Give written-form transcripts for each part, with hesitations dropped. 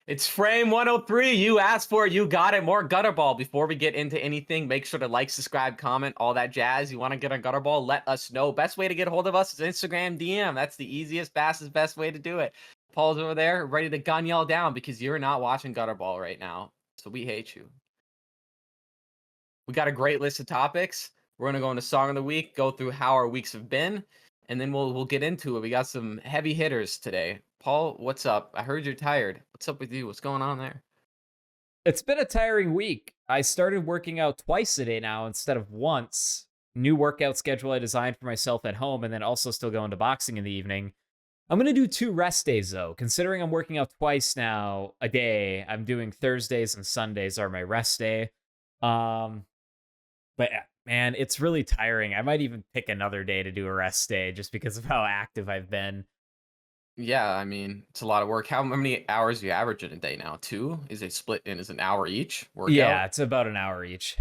It's frame 103. You asked for it. You got it. More Gutterball. Before we get into anything, make sure to like, subscribe, comment, all that jazz. You want to get on Gutterball? Let us know. Best way to get a hold of us is Instagram DM. That's the easiest, fastest, best way to do it. Paul's over there ready to gun y'all down because you're not watching Gutterball right now. So we hate you. We got a great list of topics. We're gonna go into song of the week, go through how our weeks have been, and then we'll get into it. We got some heavy hitters today. Paul, what's up? I heard you're tired. What's up with you? What's going on there? It's been a tiring week. I started working out twice a day now instead of once. New workout schedule I designed for myself at home, and then also still going to boxing in the evening. I'm going to do 2 rest days though. Considering I'm working out twice now a day, I'm doing Thursdays and Sundays are my rest day. Um, but man, it's really tiring. I might even pick another day to do a rest day just because of how active I've been. Yeah, I mean, it's a lot of work. How many hours do you average in a day now? Two? Is it split in as an hour each Yeah, workout? it's about an hour each.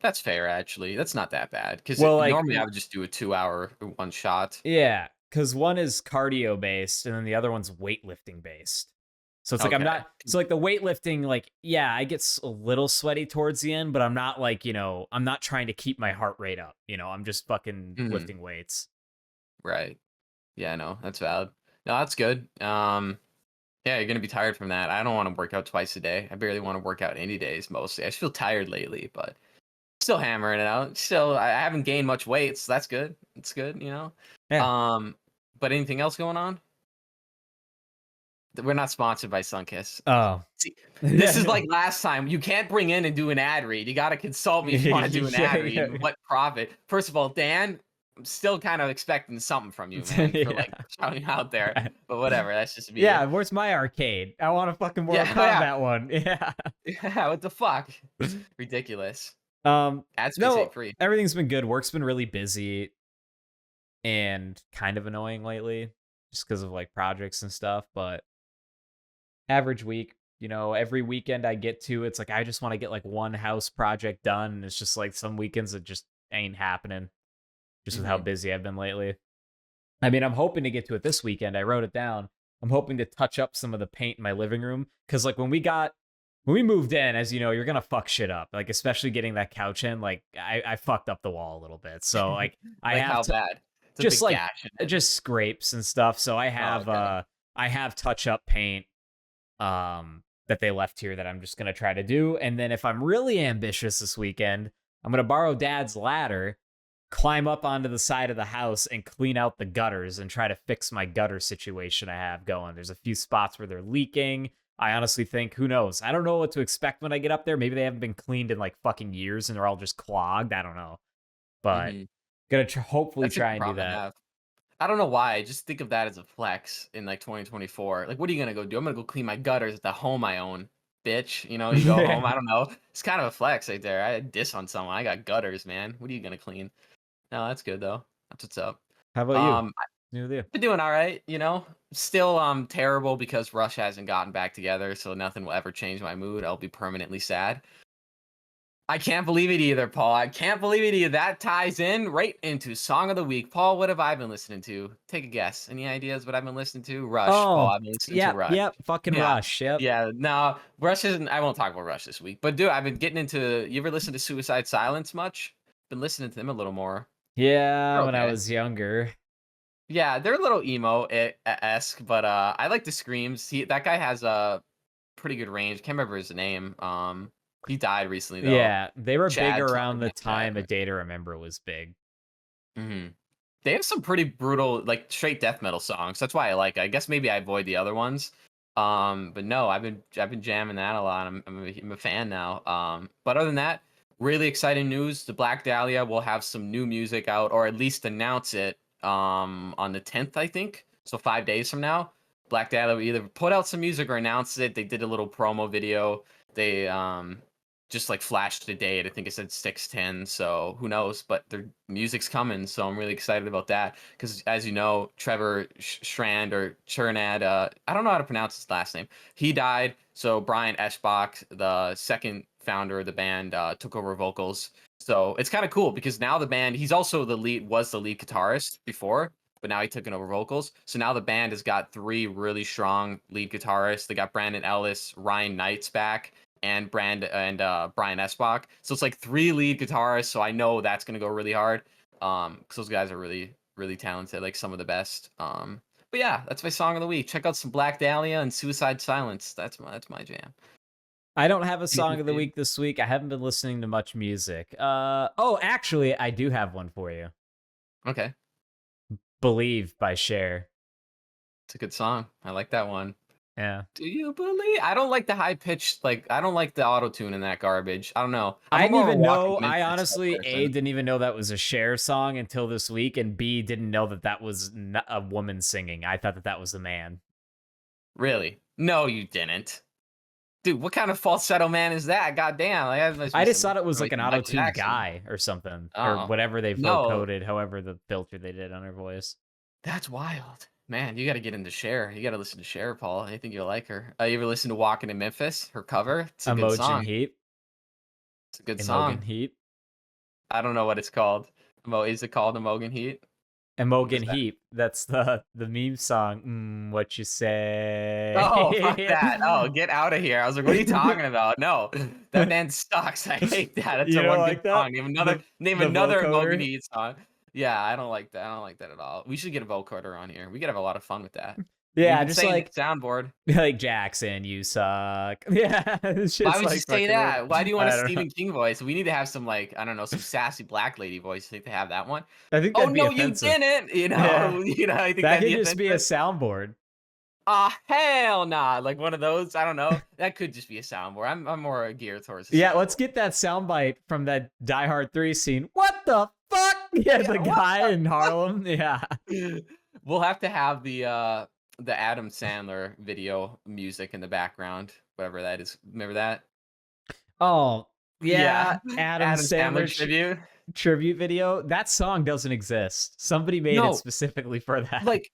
That's fair, actually. That's not that bad. Because Well, like normally I would just do a 2 hour one shot. yeah, because one is cardio based and then the other one's weightlifting based. So it's like I'm Okay. not so like the weightlifting, like, yeah, I get a little sweaty towards the end, but I'm not like, I'm not trying to keep my heart rate up. I'm just fucking Mhm. lifting weights. Right. Yeah, no, that's valid. No, that's good. Yeah, you're gonna be tired from that. I don't want to work out twice a day. I barely want to work out any days mostly. I just feel tired lately, but still hammering it out. Still, I haven't gained much weight, so that's good. It's good. Yeah. Um, but anything else going on? We're not sponsored by Sunkiss. Oh. See, this is Yeah. like last time. You can't bring in and do an ad read. You got to consult me if you want to do an Yeah, ad read yeah, and what profit. First of all, Dan, I'm still kind of expecting something from you, man, for like yeah. shouting out there. But whatever, that's just me. Yeah, where's my arcade? I want a fucking Mortal Yeah, yeah, Kombat one. Yeah. yeah. What the fuck? Ridiculous. Um, Ad space no, ain't free. everything's been good. Work's been really busy and kind of annoying lately just because of like projects and stuff, but average week, every weekend I get to, it's like I just want to get like one house project done. And it's just like some weekends it just ain't happening just with how Hmm. busy I've been lately. I mean, I'm hoping to get to it this weekend. I wrote it down. I'm hoping to touch up some of the paint in my living room because like when we moved in, as you know, you're gonna fuck shit up. Like especially getting that couch in, like I fucked up the wall a little bit. So like I Like have how to bad? It's a just big like gash in it. just scrapes and stuff. So Oh, okay. I have touch up paint that they left here that I'm just gonna try to do. And then if I'm really ambitious this weekend, I'm gonna borrow dad's ladder, climb up onto the side of the house and clean out the gutters and try to fix my gutter situation I have going. There's a few spots where they're leaking. I honestly think, who knows? I don't know what to expect when I get up there. Maybe they haven't been cleaned in like fucking years and they're all just clogged. I don't know. But Hmm. gonna hopefully That's a try good and do problem to that. have. I don't know why. I just think of that as a flex in like 2024. Like, what are you gonna go do? I'm gonna go clean my gutters at the home I own, bitch. You go home. I don't know. It's kind of a flex right there. I diss on someone. I got gutters, man. What are you gonna clean? No, that's good though. That's what's up. How about you? I've New with you? been doing all right. Still terrible because Rush hasn't gotten back together, so nothing will ever change my mood. I'll be permanently sad. I can't believe it either, Paul. I can't believe it either. That ties in right into Song of the Week. Paul, what have I been listening to? Take a guess. Any ideas what I've been listening to? Rush, Paul. Oh, I've been listening to yep, Rush. yep. Fucking Yeah. Rush. Yep. Yeah. No, Rush isn't. I won't talk about Rush this week. But dude, I've been getting into. You ever listen to Suicide Silence much? Been listening to them a little more. Yeah, They're when I okay. was younger. Yeah, they're a little emo esque, but I like the screams. That guy has a pretty good range. Can't remember his name. He died recently though. Yeah, they were big Chad, around something the like Chad. time A Day to Remember was big. Hmm. They have some pretty brutal, like straight death metal songs. That's why I like it. I guess maybe I avoid the other ones. But no, I've been jamming that a lot. I'm a fan now. But other than that, really exciting news. The Black Dahlia will have some new music out, or at least announce it on the 10th, I think. So 5 days from now, Black Dahlia will either put out some music or announce it. They did a little promo video. They just like flashed a date. I think it said 610. So who knows? But their music's coming, so I'm really excited about that. Because as you know, Trevor Strand or Chernad, I don't know how to pronounce his last name. He died. So Brian Eschbach, the second founder of the band, took over vocals. So it's kind of cool because now the band, he's also was the lead guitarist before. but now he took it over vocals. So now the band has got 3 really strong lead guitarists. They got Brandon Ellis, Ryan Knight's back, and Brian Esbach. So it's like 3 lead guitarists. So I know that's gonna go really hard. Because those guys are really, really talented, like some of the best. But yeah, that's my song of the week. Check out some Black Dahlia and Suicide Silence. That's my jam. I don't have a song of the week this week. I haven't been listening to much music. Oh, actually, I do have one for you. Okay, Believe by Cher. it's a good song. I like that one. Yeah. Do you believe? I don't like the high pitched, like I don't like the auto tune in that garbage. I don't know. I I'm didn't more of a even Walking know. I Memphis type honestly, A, person. didn't even know that was a Cher song until this week, and B, didn't know that that was a woman singing. I thought that that was a man. Really? No, you didn't. Dude, what kind of falsetto man is that? Goddamn! Like, that must I be just some thought it was like like an Michael auto-tuned Jackson. guy or something, or Oh whatever they no, vocoded, however the filter they did on her voice. that's wild. Man, you got to get into Cher. You got to listen to Cher, Paul. I think you'll like her. You ever listen to Walking in Memphis? Her cover? It's a good Imogen song. Heap. It's a good Imogen song. Heap. I don't know what it's called. Is it called Imogen Heat? What Imogen is that? Heap. That's the meme song. What you say? Oh, fuck that. Oh, get out of here. I was like, what are you talking about? No, that band sucks. I hate that. That's You a don't one good like that? song. Name The another Imogen vocoder? Heat song. Yeah, I don't like that. I don't like that at all. We should get a vocoder on here. We could have a lot of fun with that. We've Yeah, been just saying like it soundboard. like Jackson, you suck. Yeah, it's Why just would you like say fucking weird. that? Why do you want a I don't know. Stephen King voice? We need to have some like, I don't know, some sassy black lady voice. I think to have that one. I think Oh that'd be no, you offensive. didn't. Yeah, I think that that'd could be just be a offensive. soundboard. Ah, hell nah. Like one of those. I don't know. That could just be a soundboard. I'm more geared towards the Yeah, let's soundboard. get that soundbite from that Die Hard 3 scene. What the fuck? Yeah, Yeah, the what guy in Harlem. Yeah. the We'll have to have the Adam Sandler video music in the background, whatever that is. Remember that? Oh, Yeah. yeah. Adam Adam Sandler Sandler tribute. tribute video. That song doesn't exist. Somebody made it No, specifically for that. like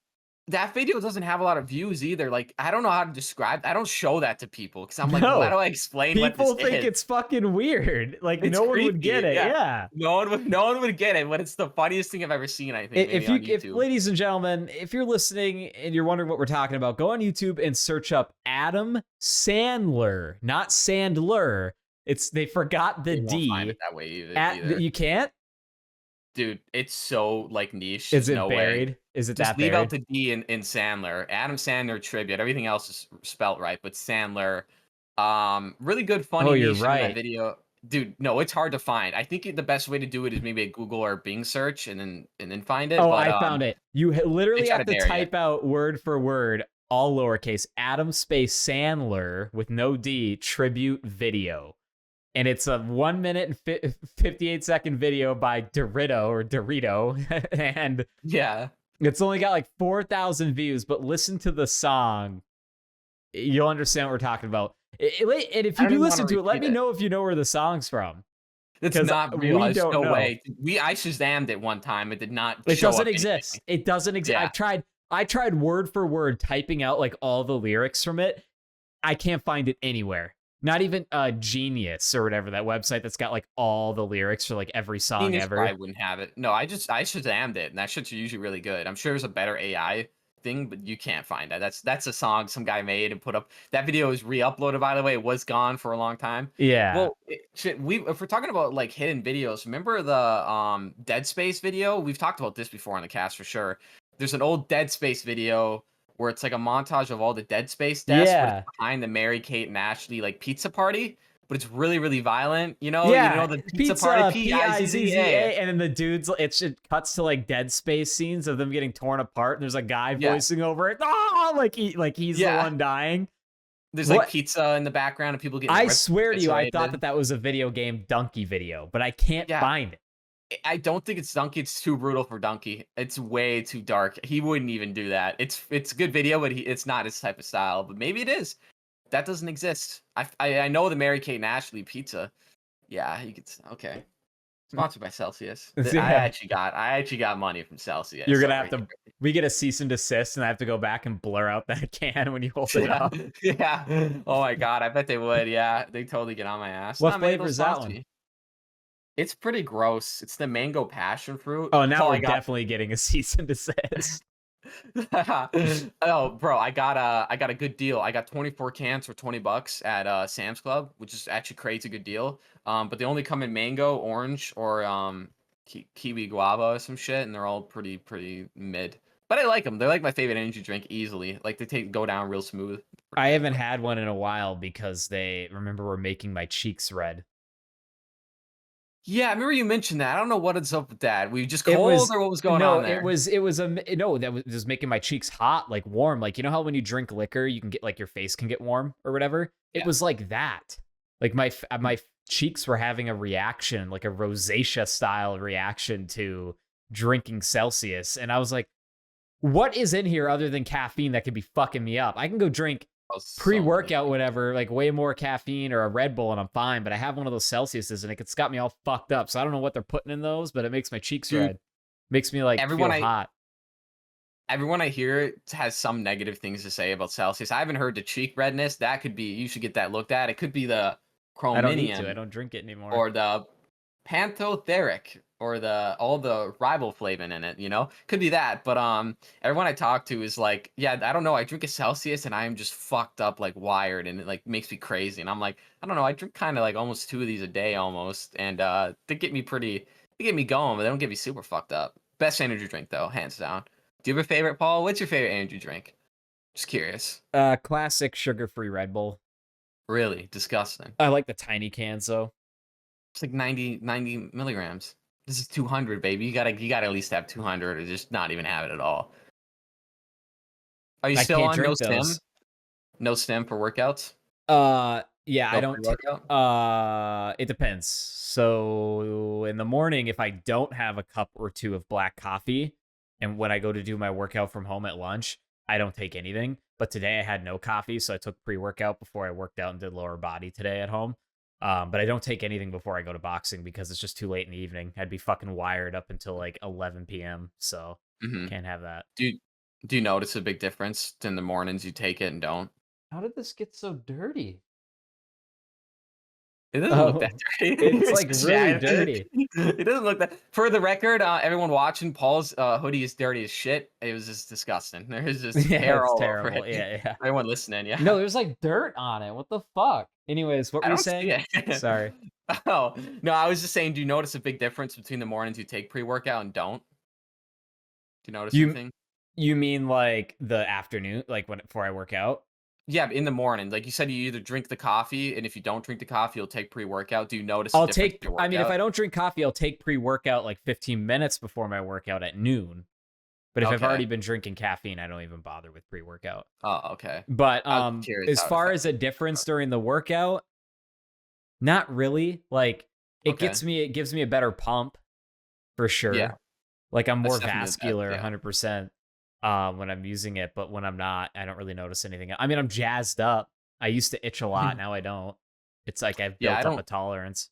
that video doesn't have a lot of views either. Like I don't know how to describe. I don't show that to people because I'm like, well, how No, do I explain what this people think is? it's fucking weird. Like It's no one would get creepy. it. Yeah. Yeah. No one would get it, but it's the funniest thing I've ever seen, I think, maybe on If YouTube. ladies and gentlemen, if you're listening and you're wondering what we're talking about, go on YouTube and search up Adam Sandler, not Sandler. It's they forgot the You won't find D. it that way either. You can't? Dude, it's so like niche. Is There's it no way. buried? Is it Just that leave out buried? the D in Sandler. Adam Sandler tribute. Everything else is spelt right, but Sandler. Really good, Oh, funny you're niche in that right. video. Dude, no, it's hard to find. I think the best way to do it is maybe a Google or Bing search and then find it. Oh, But I found it. You they literally try have to to dare you. type out word for word, all lowercase, Adam space Sandler with no D tribute video. And it's a 1 minute and 58-second video by Dorito, and Yeah. it's only got like 4,000 views. But listen to the song, you'll understand what we're talking about. And if I you don't do even listen want to to it, let repeat me it. know if you know where the song's from, It's because not real. we There's don't no know. way. I Shazammed it one time. It did not It show doesn't up exist. anything. It doesn't exist. Yeah. I tried word for word typing out like all the lyrics from it. I can't find it anywhere. Not even Genius or whatever, that website that's got like all the lyrics for like every song Genius ever. probably wouldn't have it. No, I Shazammed it, and that shit's usually really good. I'm sure there's a better AI thing, but you can't find that. That's a song some guy made and put up. That video is re-uploaded, by the way. It was gone for a long time. Yeah. Well, if we're talking about like hidden videos, remember the Dead Space video? We've talked about this before on the cast for sure. There's an old Dead Space video where it's like a montage of all the Dead Space deaths, but Yeah. it's behind the Mary Kate and Ashley like pizza party. But it's really, really violent. You Yeah, know the pizza party, Pizza, Pizza. and then the dudes, it cuts to like Dead Space scenes of them getting torn apart, and there's a guy Yeah, voicing over it. Oh, he's the yeah. one dying. There's like What? pizza in the background and people getting I ripped, swear to you, I thought eviscerated. that was a video game Donkey video, but I can't Yeah, find it. I don't think it's Donkey. It's too brutal for Donkey. It's way too dark. He wouldn't even do that. It's a good video, but it's not his type of style. But maybe it is. That doesn't exist. I know the Mary Kate and Ashley pizza. Yeah, you could. Okay, sponsored by Celsius. I Yeah. actually got money from Celsius. You're gonna over have to. here. We get a cease and desist, and I have to go back and blur out that can when you hold it Yeah, up. yeah. Oh my god, I bet they would. Yeah, they totally get on my ass. What Nah, maybe flavor they'll is that sponsor one? me. It's pretty gross. It's the mango passion fruit. Oh, That's now all we're I got. definitely getting a cease and desist. Oh, bro, I got a good deal. I got 24 cans for $20 at Sam's Club, which is actually creates a good deal. But they only come in mango, orange, or kiwi guava or some shit, and they're all pretty mid. But I like them. They're like my favorite energy drink easily. Like they go down real smooth. Pretty I good. haven't had one in a while because they remember were making my cheeks red. Yeah, I remember you mentioned that. I don't know what is up with that. Were you just It cold was or what was going no, on there? it was no, that was just making my cheeks hot, like warm. Like you know how when you drink liquor, you can get like your face can get warm or whatever. It Yeah. was like that. Like my cheeks were having a reaction, like a rosacea style reaction to drinking Celsius, and I was like, "What is in here other than caffeine that could be fucking me up? I can go drink Oh, so many pre-workout, things. whatever, like way more caffeine or a Red Bull, and I'm fine. But I have one of those Celsiuses, and it's got me all fucked up. So I don't know what they're putting in those, but it makes my cheeks Dude, red, makes me like everyone feel I hot. everyone I hear has some negative things to say about Celsius. I haven't heard the cheek redness. That could be you should get that looked at. It could be the I don't need to. I chromium don't drink it anymore. or the pantotheric or the all the riboflavin in it, you know? Could be that. But everyone I talk to is like, yeah, I don't know. I drink a Celsius and I am just fucked up like wired and it like makes me crazy. And I'm like, I don't know, I drink kind of like almost two of these a day almost. And they get me going, but they don't get me super fucked up. Best energy drink though, hands down. Do you have a favorite, Paul? What's your favorite energy drink? Just curious. Classic sugar-free Red Bull. Really disgusting. I like the tiny cans though. It's like 90 milligrams. This is 200, baby. You gotta at least have 200 or just not even have it at all. Are you I still can't on no drink stim? those. No stim for workouts? Yeah, I No don't. pre-workout? It depends. So in the morning, if I don't have a cup or two of black coffee, and when I go to do my workout from home at lunch, I don't take anything. But today I had no coffee, so I took pre-workout before I worked out and did lower body today at home. But I don't take anything before I go to boxing because it's just too late in the evening. I'd be fucking wired up until like 11 p.m. So Hmm. can't have that. Do you notice a big difference in the mornings you take it and don't? How did this get so dirty? It doesn't look that Oh, dirty. it's It's like just- really yeah, dirty. it doesn't look that. For the record, everyone watching, Paul's hoodie is dirty as shit. It was just disgusting. There's just Yeah, hair it's all over terrible. it. Yeah, yeah. Everyone listening, No, yeah. there's like dirt on it. What the fuck? Anyways, what I were you don't see saying? it. Sorry. Oh, no, I was just saying, do you notice a big difference between the mornings you take pre-workout and don't? Do you notice You anything? you mean like the afternoon, like when before I work out? Yeah, in the morning. Like you said, you either drink the coffee, and if you don't drink the coffee, you'll take pre-workout. Do you notice a I'll difference take in your I mean if workout? I don't drink coffee, I'll take pre-workout like 15 minutes before my workout at noon. But if I've Okay. already been drinking caffeine, I don't even bother with pre-workout. Oh, okay. But I was curious as how it far affects as a difference during the workout, not really. Like Okay. it gives me a better pump for Yeah, sure. Like I'm that's more definitely the best, vascular yeah. 100% when I'm using it, but when I'm not, I don't really notice anything. I mean, I'm jazzed up. I used to itch a lot, now I don't. It's like I've Yeah, built up a tolerance.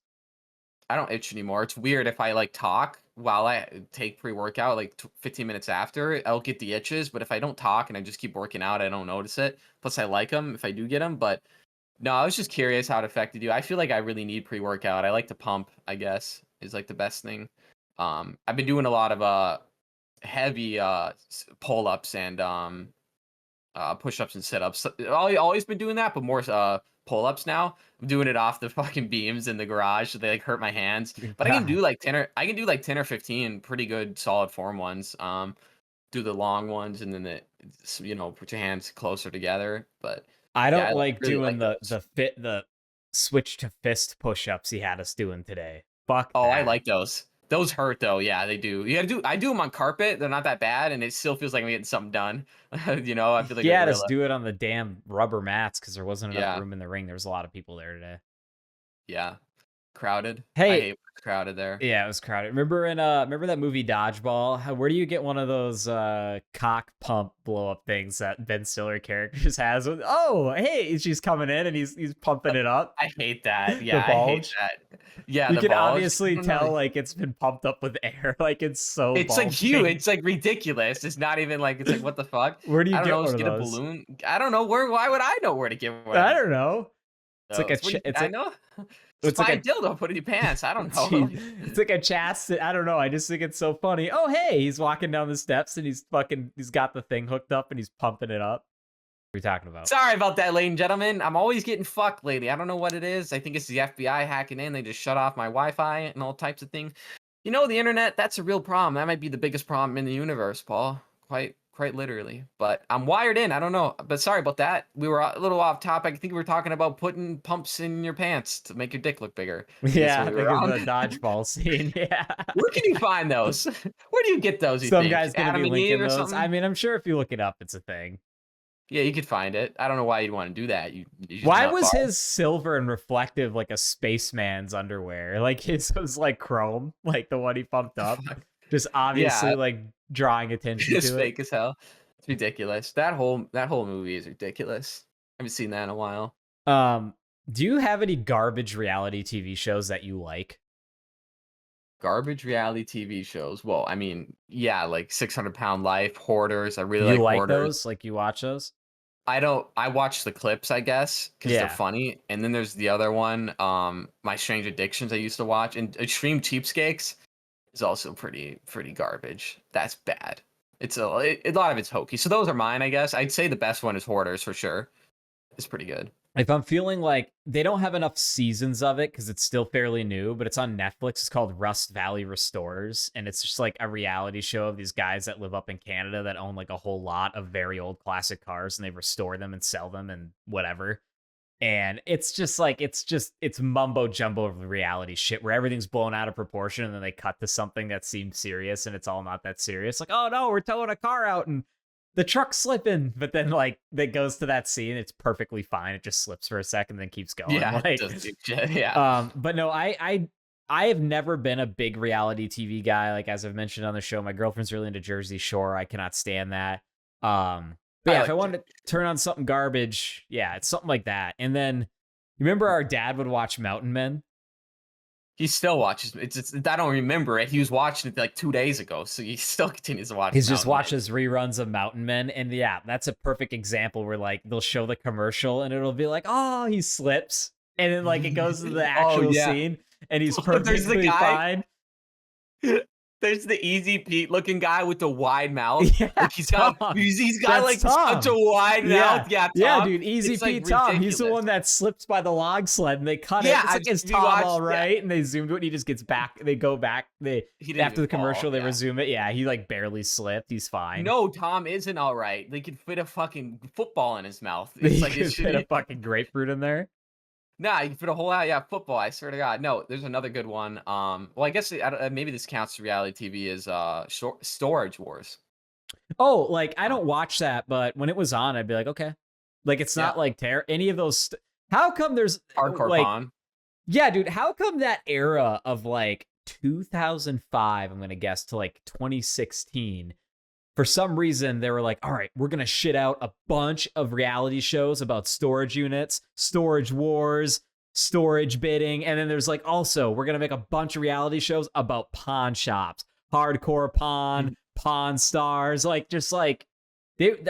I don't itch anymore. It's weird if I, like, talk while I take pre-workout, like, 15 minutes after, I'll get the itches, but if I don't talk and I just keep working out, I don't notice it. Plus, I like them if I do get them, but no, I was just curious how it affected you. I feel like I really need pre-workout. I like to pump, I guess, is, like, the best thing. I've been doing a lot of, heavy, pull-ups and, push-ups and sit-ups. Always been doing that, but more pull-ups now. I'm doing it off the fucking beams in the garage, so they like hurt my hands. But God. I can do like 10 or 15 pretty good solid form ones. Do the long ones and then put your hands closer together. But I yeah, don't I like really doing like those. the switch to fist push-ups he had us doing today. Fuck Oh, I that. like those. Those hurt though. Yeah, they do. You gotta do. I do them on carpet. They're not that bad, and it still feels like I'm getting something done. I feel like He a had us gorilla. do it on the damn rubber mats because there wasn't enough Yeah, room in the ring. There was a lot of people there today. yeah. Crowded. I Hey, hate when it's crowded there. yeah, it was crowded. Remember that movie Dodgeball? Where do you get one of those cock pump blow up things that Ben Stiller characters has? Oh, hey, she's coming in and he's pumping it up. I hate that. The Yeah, I hate bulge. that. Yeah, You the can bulge. I obviously don't know. tell like it's been pumped up with air. Like it's so It's like huge. bulging. It's like ridiculous. It's not even like it's like what the fuck? Where do you I don't get know. one Just of get a those? balloon. I don't know where. Why would I know where to get one I of don't know. It's like a those? What do you think? it's I like know. Just It's like buy a a dildo, put it in your pants. I don't know. Jeez, it's like a chastity. I don't know. I just think it's so funny. Oh, hey, he's walking down the steps and he's got the thing hooked up and he's pumping it up. What are you talking about? Sorry about that, ladies and gentlemen. I'm always getting fucked lately. I don't know what it is. I think it's the FBI hacking in. They just shut off my Wi-Fi and all types of things. You know, the internet, that's a real problem. That might be the biggest problem in the universe, Paul. Quite literally. But I'm wired in. I don't know. But sorry about that. We were a little off topic. I think we were talking about putting pumps in your pants to make your dick look bigger. Yeah, I we think were of on. the dodgeball scene. Yeah. Where can you find those? Where do you get those, you Some think? guy's gonna Adam be and Eve linking or those. something? I mean, I'm sure if you look it up, it's a thing. Yeah, you could find it. I don't know why you'd want to do that. You just Why nut was bar. his silver and reflective like a spaceman's underwear? Like his was like chrome, like the one he pumped up. Just obviously like drawing attention It's to it. fake as hell. It's ridiculous. That whole movie is ridiculous. I haven't seen that in a while. Do you have any garbage reality TV shows that you like? Garbage reality TV shows. Well, I mean, yeah, like 600-Pound Life, Hoarders. I really You like like Hoarders. those? Like you watch those? I watch the clips, I guess, because they're Yeah. funny. And then there's the other one, My Strange Addictions I used to watch. And Extreme Cheapskates is also pretty garbage. That's bad. It's a lot of it's hokey. So those are mine, I guess. I'd say the best one is Hoarders for sure. It's pretty good. If I'm feeling like they don't have enough seasons of it because it's still fairly new, but it's on Netflix. It's called Rust Valley Restorers, and it's just like a reality show of these guys that live up in Canada that own like a whole lot of very old classic cars, and they restore them and sell them and whatever. And it's just like it's mumbo jumbo of reality shit where everything's blown out of proportion, and then they cut to something that seems serious, and it's all not that serious. Like, oh no, we're towing a car out and the truck's slipping, but then like that goes to that scene, it's perfectly fine. It just slips for a second, then keeps going. Yeah, like, it does do shit, yeah. But no, I have never been a big reality TV guy. Like as I've mentioned on the show, my girlfriend's really into Jersey Shore. I cannot stand that. But yeah, if I wanted to turn on something garbage, yeah, it's something like that. And then you remember our dad would watch Mountain Men? He still watches. It's I don't remember it. He was watching it like 2 days ago, so he still continues to watch. He's just Mountain Men. watches reruns of Mountain Men, and yeah, that's a perfect example where like they'll show the commercial and it'll be like, oh, he slips, and then like it goes to the actual scene, and he's perfectly fine. There's the Easy Pete looking guy with the wide mouth. Yeah, like he's got like Tom. such a wide mouth. Yeah, Tom. Yeah, dude, Easy It's, Pete like, Tom. ridiculous. He's the one that slips by the log sled and they cut it. Yeah, It's like, is you Tom watched- all right? And they zoomed it and he just gets back. They go back. He didn't After even the commercial, fall, they yeah. resume it. Yeah, he like barely slipped. He's fine. No, Tom isn't all right. They could fit a fucking football in his mouth. They It's like could it fit a should. fucking grapefruit in there. Nah, you can fit a whole football. I swear to God. No, there's another good one. Well, I guess maybe this counts to reality TV is Storage Wars. Oh, like I don't watch that, but when it was on, I'd be like, okay. Like it's not like any of those. How come there's Hardcore like, Pawn. Yeah, dude. How come that era of like 2005, I'm gonna guess, to like 2016? For some reason, they were like, all right, we're going to shit out a bunch of reality shows about storage units, storage wars, storage bidding. And then there's like, also, we're going to make a bunch of reality shows about pawn shops, hardcore pawn, pawn stars. Like, just like,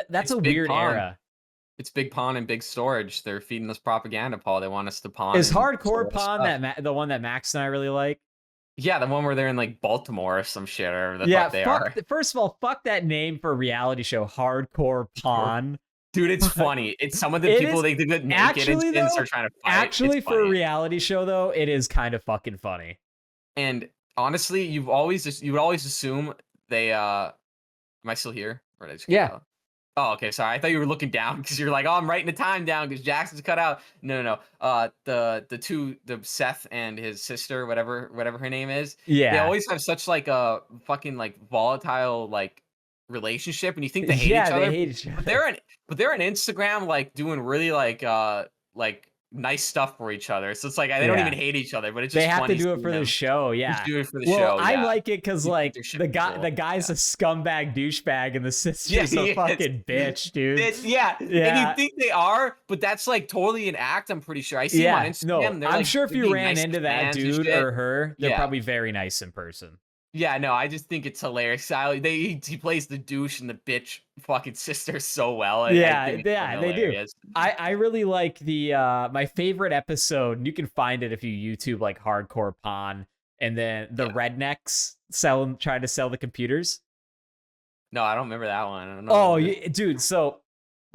that's a weird era. It's Big Pawn and Big Storage. They're feeding us propaganda, Paul. They want us to pawn. Is hardcore pawn the one that Max and I really like? Yeah, the one where they're in like Baltimore or some shit, or the Yeah, fuck they are. First of all, fuck that name for a reality show, Hardcore Pawn. Dude, it's funny. It's some of the people they get naked actually, and start trying to fight. Actually, for a reality show though, it is kind of fucking funny. And honestly, you would always assume they Am I still here? Or did I just get out? Oh, okay. Sorry. I thought you were looking down because you're like, oh, I'm writing the time down because Jackson's cut out. No. The Seth and his sister, whatever her name is. Yeah. They always have such like a fucking like volatile like relationship, and you think they hate each other. They hate each other. But they're on Instagram like doing really like nice stuff for each other. So it's like they don't even hate each other, but it's just they have funny to do it for the show. Yeah, just do it for the show. I like it because like the guy's a scumbag douchebag, and the sister's a fucking bitch, dude. And you think they are, but that's like totally an act. I'm pretty sure. I see them on Instagram. No, I'm sure if you ran into that dude or her, they're probably very nice in person. Yeah, no, I just think it's hilarious. He plays the douche and the bitch fucking sister so well. I Yeah, think it's fucking yeah, they do. hilarious. I really like the my favorite episode, and you can find it if you YouTube like hardcore pawn, and then the Yeah. rednecks trying to sell the computers. No, I don't remember that one. I don't know Oh, what it is. dude, so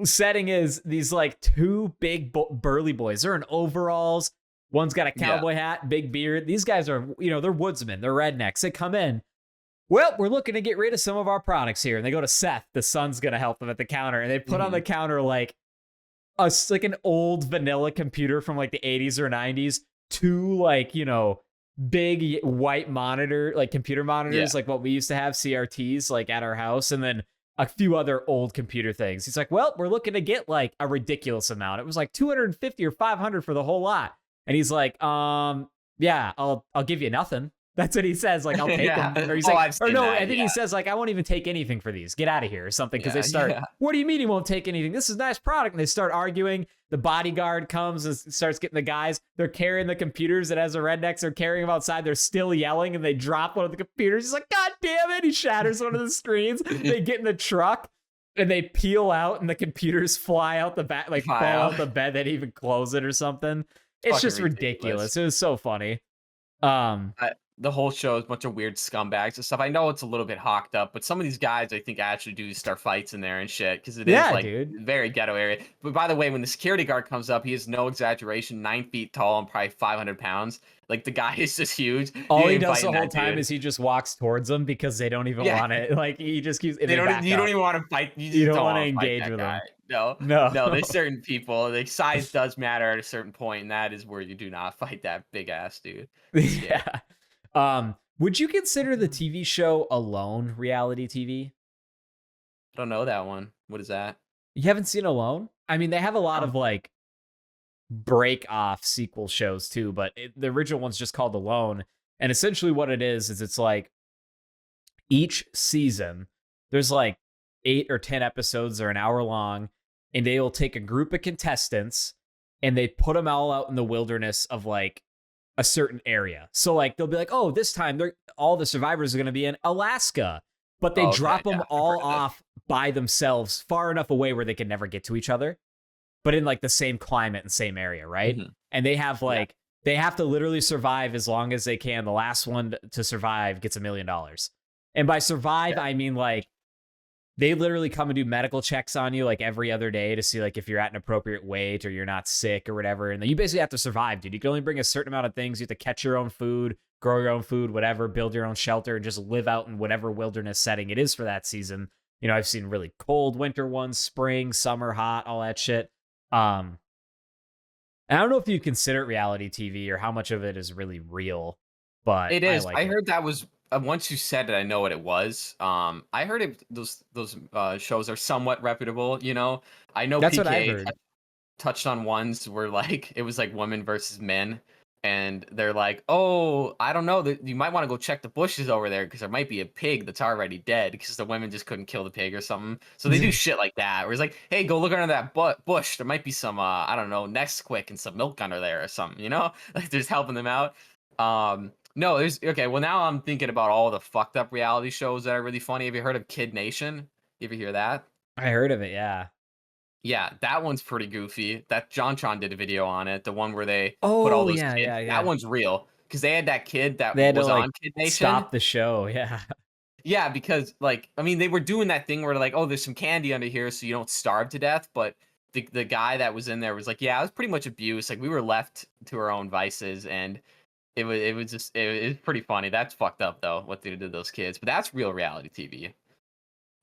setting is these like two big burly boys. They're in overalls. One's got a Yeah. cowboy hat, big beard. These guys are, they're woodsmen, they're rednecks. They come in. Well, we're looking to get rid of some of our products here. And they go to Seth, the son's going to help them at the counter. And they put on the Mhm. counter like like an old vanilla computer from like the 80s or 90s, two like, big white monitor, like computer Yeah. monitors, like what we used to have, CRTs, like at our house. And then a few other old computer things. He's like, well, we're looking to get like a ridiculous amount. It was like 250 or 500 for the whole lot. And he's like, yeah, I'll give you nothing. That's what he says. Like, I'll take them. Yeah. Or he's Oh, like, I've or seen no, that. I think Yeah. he says, like, I won't even take anything for these. Get out of here or something. Cause they Yeah. start, Yeah. what do you mean he won't take anything? This is a nice product. And they start arguing. The bodyguard comes and starts getting the guys. They're carrying the computers. And as the rednecks are carrying them outside, they're still yelling and they drop one of the computers. He's like, God damn it. He shatters one of the screens. They get in the truck and they peel out and the computers fly out the back, like fall out the bed. They didn't even close it or something. It's Fucking just ridiculous. ridiculous. It was so funny. Um, The whole show is a bunch of weird scumbags and stuff. I know it's a little bit hawked up, but some of these guys I think actually do start fights in there and shit because it is yeah, like dude. very ghetto area. But by the way, when the security guard comes up, he is no exaggeration, 9 feet tall and probably 500 pounds. Like the guy is just huge. All You he ain't does the fighting whole that time dude. is he just walks towards them because they don't even Yeah, want it. Like he just keeps and they they don't. back You up. don't even want to fight. You You just don't don't want to want to fight engage that with guy. them. No, No. no. There's certain people. Like size does matter at a certain point, and that is where you do not fight that big ass dude. Yeah. Yeah. Would you consider the TV show Alone reality TV? I don't know that one. What is that? You haven't seen Alone? I mean, they have a lot of Oh, like break off sequel shows too, but the original one's just called Alone. And essentially what it is it's like each season there's like 8 or 10 episodes that are an hour long, and they'll take a group of contestants and they put them all out in the wilderness of like a certain area. So like they'll be like, oh, this time all the survivors are going to be in Alaska, but they oh, okay. drop Yeah, them I've all heard of this. off by themselves far enough away where they can never get to each other, but in like the same climate and same area, right? Mhm. And they have Yeah. like they have to literally survive as long as they can. The last one to survive gets $1 million. And by survive, Yeah. I mean like they literally come and do medical checks on you like every other day to see like if you're at an appropriate weight or you're not sick or whatever. And then you basically have to survive, dude. You can only bring a certain amount of things. You have to catch your own food, grow your own food, whatever, build your own shelter, and just live out in whatever wilderness setting it is for that season. I've seen really cold winter ones, spring, summer, hot, all that shit. And I don't know if you consider it reality TV or how much of it is really real, but It I is. like I it. heard that was once you said it, I know what it was. I heard those shows are somewhat reputable. I know That's what I've PK heard. touched on ones where like it was like women versus men, and they're like, oh, I don't know, that you might want to go check the bushes over there because there might be a pig that's already dead because the women just couldn't kill the pig or something. So they do shit like that. Where it's like, hey, go look under that bush. There might be some I don't know, Nesquik and some milk under there or something. Like they're just helping them out. No, there's okay. Well, now I'm thinking about all the fucked up reality shows that are really funny. Have you heard of Kid Nation? You ever hear that? I heard of it, yeah. Yeah, that one's pretty goofy. That JonTron did a video on it. The one where they put all Oh, those yeah, kids. yeah, That yeah. one's real because they had that kid that They had to was like on Kid Nation. stop the show, yeah. Yeah, because like I mean they were doing that thing where like, oh, there's some candy under here so you don't starve to death. But the guy that was in there was like, yeah, it was pretty much abuse. Like we were left to our own vices, and it was just it was pretty funny. That's fucked up though what they did to those kids. But that's real reality TV.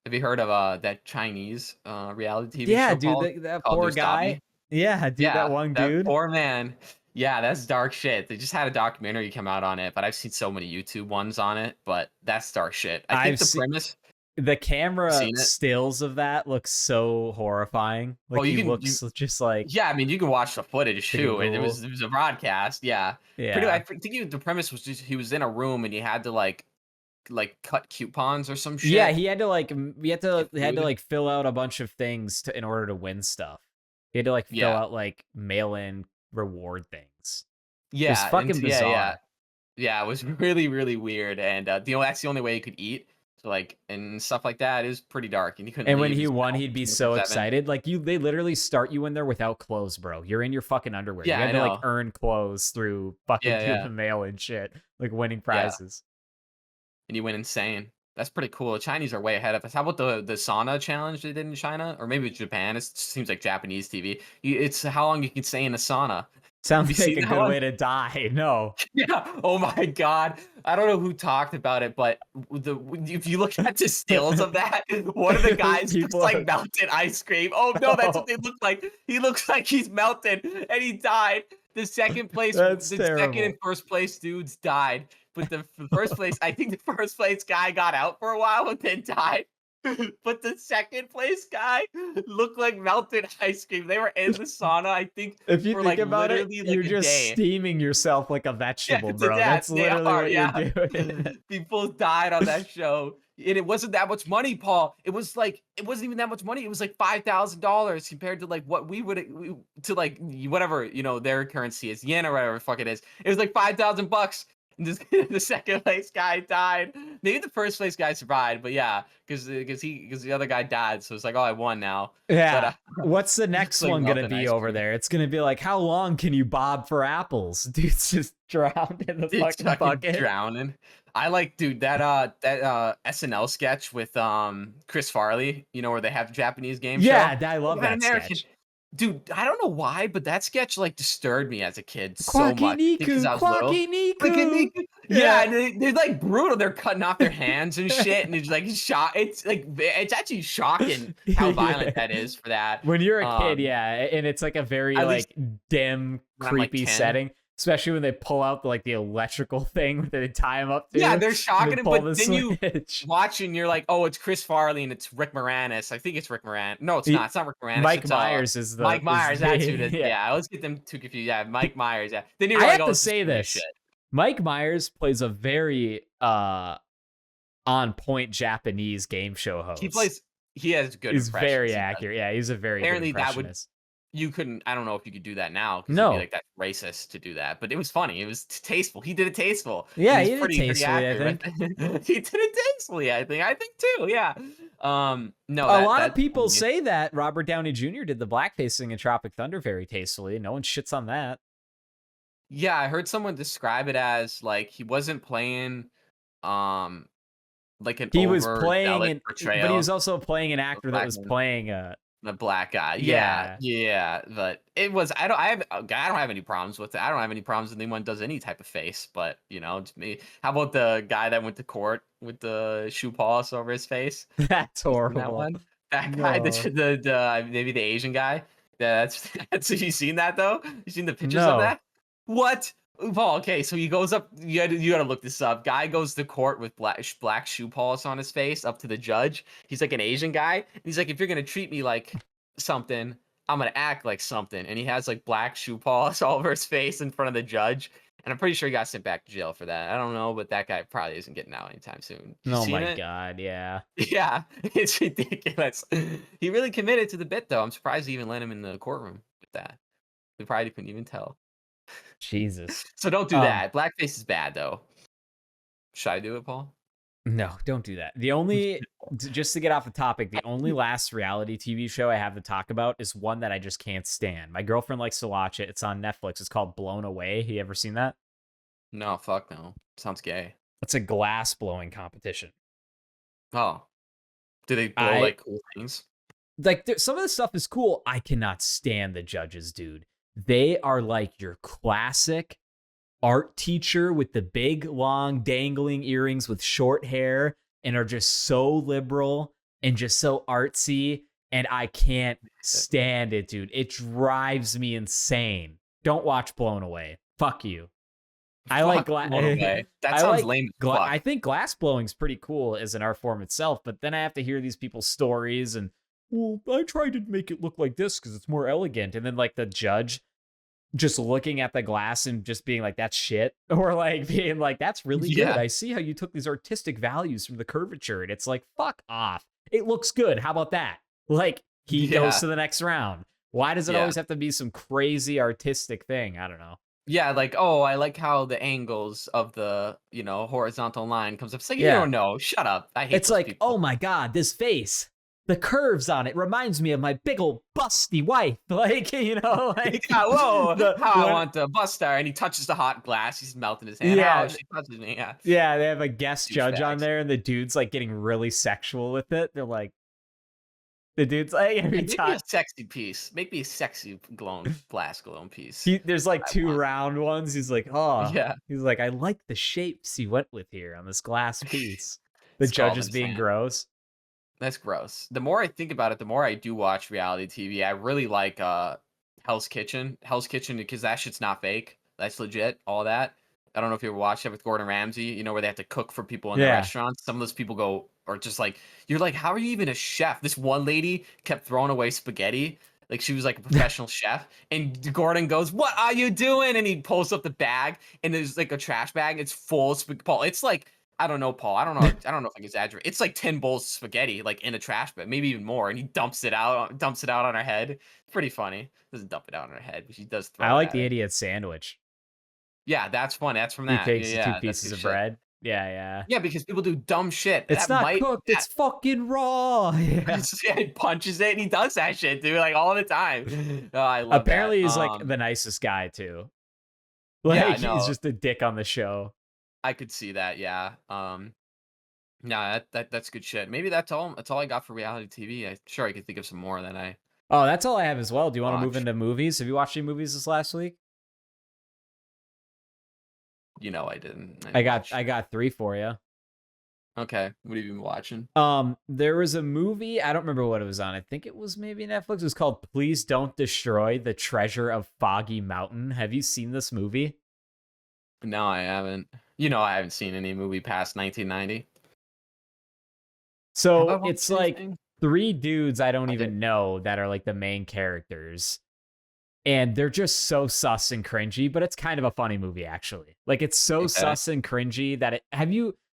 Have you heard of that Chinese reality TV Yeah, show dude, called that called poor Don't Stop guy. Me? Yeah, dude, that Yeah, one that dude. poor man. Yeah, that's dark shit. They just had a documentary come out on it, but I've seen so many YouTube ones on it, but that's dark shit. I think I've the seen premise the you camera seen it? stills of that look so horrifying. Oh, Like he looks just like yeah, I mean, you can watch the footage like a too. It was ghoul. it was a broadcast, yeah. Yeah. The premise was just he was in a room and he had to like cut coupons or some Yeah, shit he had to like to get he had to food. like fill out a bunch of things in order to win stuff. He had to like fill Yeah. out like mail in reward things. It was Yeah, fucking yeah, yeah. bizarre. Yeah, it was really, really weird, and that's the only way you could eat. So like and stuff like that is pretty dark, and you couldn't And when leave. he He's won, he'd be so 24/7. excited. Like they literally start you in there without clothes, bro. You're in your fucking underwear. You Yeah, had I to like know. earn clothes through fucking Yeah, through yeah, the mail and shit, like winning yeah. prizes. And you went insane. That's pretty cool. The Chinese are way ahead of us. How about the sauna challenge they did in China, or maybe it's Japan? It seems like Japanese TV. It's how long you can stay in a sauna. Have you Sounds like seen a that good one? way to die. No. Yeah. Oh my god. I don't know who talked about it, but if you look at the stills of that, one of the guys looks People like melted ice cream. Oh no, that's what oh, they look like. He looks like he's melted, and he died. that's The second and terrible. first place dudes died, but the first place, I think the first place guy got out for a while and then died. But the second place guy looked like melted ice cream. They were in the sauna, I think, If you for think like about it, literally like you're a just day. steaming yourself like a Yeah, vegetable, to bro. death. That's They literally are, what you're yeah. doing. People died on that show, and it wasn't that much money, Paul. It wasn't even that much money. It was like $5,000 compared to like what to like whatever, their currency is, yen or whatever the fuck it is. It was like 5,000 bucks. And the second place guy died. Maybe the first place guy survived, but yeah, because the other guy died, so it's like, oh, I won now. But Yeah. What's the it's next like one gonna melting be ice over cream. there? It's gonna be like, how long can you bob for apples? Dude's just drowned in the It's fucking fucking bucket. drowning. I like, dude, that SNL sketch with Chris Farley, where they have the Japanese game show. Yeah, I love An that American. sketch. Dude, I don't know why, but that sketch like disturbed me as a kid so Quacky much. I think because Niku, I was little. Quacky Like, Niku. yeah, Yeah. and they're like brutal. They're cutting off their hands and shit, and it's like shot. It's like it's actually shocking how violent Yeah. that is for that. When you're a kid, Um, yeah, and it's like a very at least like dim, when I'm like creepy 10. setting, especially when they pull out like the electrical thing that they tie him up Yeah, to they're and then shocking him, pull but the then you switch. watch and you're like, "Oh, it's Chris Farley and it's Rick Moranis." I think it's Rick Moranis. No, it's not. He- It's not Rick Moranis. Mike It's Myers is Mike is Myers. That's who it the is. yeah. Yeah, I always get them too confused. Yeah, Mike Myers. Yeah. Then you're I like, have "Oh, to this is say funny as shit." this. Mike Myers plays a very on point Japanese game show He host. plays. He has good He's impressions. very He does. accurate. Yeah, he's a very good Apparently, that would impressionist. you couldn't. I don't know if you could do that now because it'd be No. like that's racist to do that. But it was funny. It was tasteful. He did it tasteful, and Yeah, he's he did it pretty tastefully, I accurate. think. He did it tastefully. I think. I think too. Yeah. No, A that lot of that's people funny. say that Robert Downey Jr. did the blackfacing in Tropic Thunder very tastefully. No one shits on that. Yeah, I heard someone describe it as like he wasn't playing um like an He was playing overzealous an but he was portrayal also playing an of actor that black was men, playing the black guy. Yeah, yeah. yeah, but it was I don't have any problems with it. I don't have any problems with anyone does any type of face, but it's me. How about the guy that went to court with the shoe polish over his face? That's You seen that horrible. one? That guy, No. maybe the Asian guy. That's that's you seen that though? You seen the pictures of No. that? What? Paul, okay, so he goes up. You gotta look this up. Guy goes to court with black shoe polish on his face up to the judge. He's like an Asian guy. And he's like, if you're gonna treat me like something, I'm gonna act like something. And he has like black shoe polish all over his face in front of the judge. And I'm pretty sure he got sent back to jail for that. I don't know, but that guy probably isn't getting out anytime soon. You Oh seen my it? god, yeah. Yeah, it's ridiculous. He really committed to the bit, though. I'm surprised he even let him in the courtroom with that. They probably couldn't even tell. Jesus. So don't do Um that. Blackface is bad, though. Should I do it, Paul? no, don't do that. The only just to get off the topic, the only last reality TV show I have to talk about is one that I just can't stand. My girlfriend likes to watch it. It's on Netflix. It's called Blown Away. You ever seen that? No, fuck no. Sounds gay. It's a glass blowing competition. Oh, do they blow I like cool things? like some of the stuff is cool. I cannot stand the judges, dude. They are like your classic art teacher with the big, long, dangling earrings with short hair and are just so liberal and just so artsy. And I can't stand it, dude. It drives me insane. Don't watch Blown Away. Fuck you. I like Fuck, blown away. That I sounds like lame as fuck. I think glass blowing's pretty cool as an art form itself, but then I have to hear these people's stories and well, I tried to make it look like this because it's more elegant, and then like the judge just looking at the glass and just being like that's shit, or like being like that's really good. Yeah, I see how you took these artistic values from the curvature, and it's like fuck off. It looks good. How about that? Like he goes yeah, to the next round. Why does it yeah. always have to be some crazy artistic thing? I don't know. Yeah, like, "Oh, I like how the angles of the, horizontal line comes up." It's like, "You Yeah. don't know. Shut up." I hate It's those like, oh people. my God, this face. The curves on it reminds me of my big old busty wife. Like, like Yeah, "Whoa, the how I when want to bust her," and he touches the hot glass, he's melting his hand. "How yeah, she touches me." Yeah. yeah, they have a guest judge on Douchebags. there and the dude's like getting really sexual with it. They're like the dude's like Yeah, every make me a time sexy piece. Make me a sexy glowing glass glowing piece. there's like I two want. round ones. He's like, oh, Yeah, he's like, I like the shapes you went with here on this glass piece. The judge is Scalding being sand. gross. That's gross. The more I think about it, the more I do watch reality TV. I really like Hell's Kitchen. Hell's Kitchen because that shit's not fake. That's legit. All that. I don't know if you ever watched it with Gordon Ramsay, where they have to cook for people in the Yeah. restaurants. Some of those people go are just like, you're like, how are you even a chef? This one lady kept throwing away spaghetti. Like she was like a professional chef. And Gordon goes, "What are you doing?" And he pulls up the bag and there's like a trash bag. It's full of spaghetti. Paul, it's like I don't know, Paul. I don't know. I don't know if I can exaggerate. It's like 10 bowls of spaghetti, like in a trash bag, maybe even more. And he dumps it out on her head. It's pretty funny. Doesn't dump it out on her head, but he does I throw it like at the her. idiot sandwich. Yeah, that's funny. That's from 2 that. Yeah, cakes and 2 yeah, that's pieces good of shit. bread. Yeah, yeah. Yeah, because people do dumb shit. It's not cooked, it's fucking raw. Yeah. Yeah, he punches it and he does that shit, dude, like all the time. Oh, I love that. Apparently, he's like the nicest guy too. Like Yeah, he's no, just a dick on the show. I could see that. Yeah. No, that's good shit. Maybe that's all. That's all I got for reality TV. I sure I could think of some more that I Oh, that's all I have as well. Do you want to move watch. into movies? Have you watched any movies this last week? I didn't. I I didn't got watch. I got 3 for you. Okay, what have you been watching? There was a movie, I don't remember what it was on. I think it was maybe Netflix. It was called Please Don't Destroy the Treasure of Foggy Mountain. Have you seen this movie? No, I haven't. I haven't seen any movie past 1990. Have I So watched it's like anything? 3 dudes I don't I did. even know that are like the main characters. And they're just so sus and cringy, but it's kind of a funny movie actually. Like it's so Okay. sus and cringy that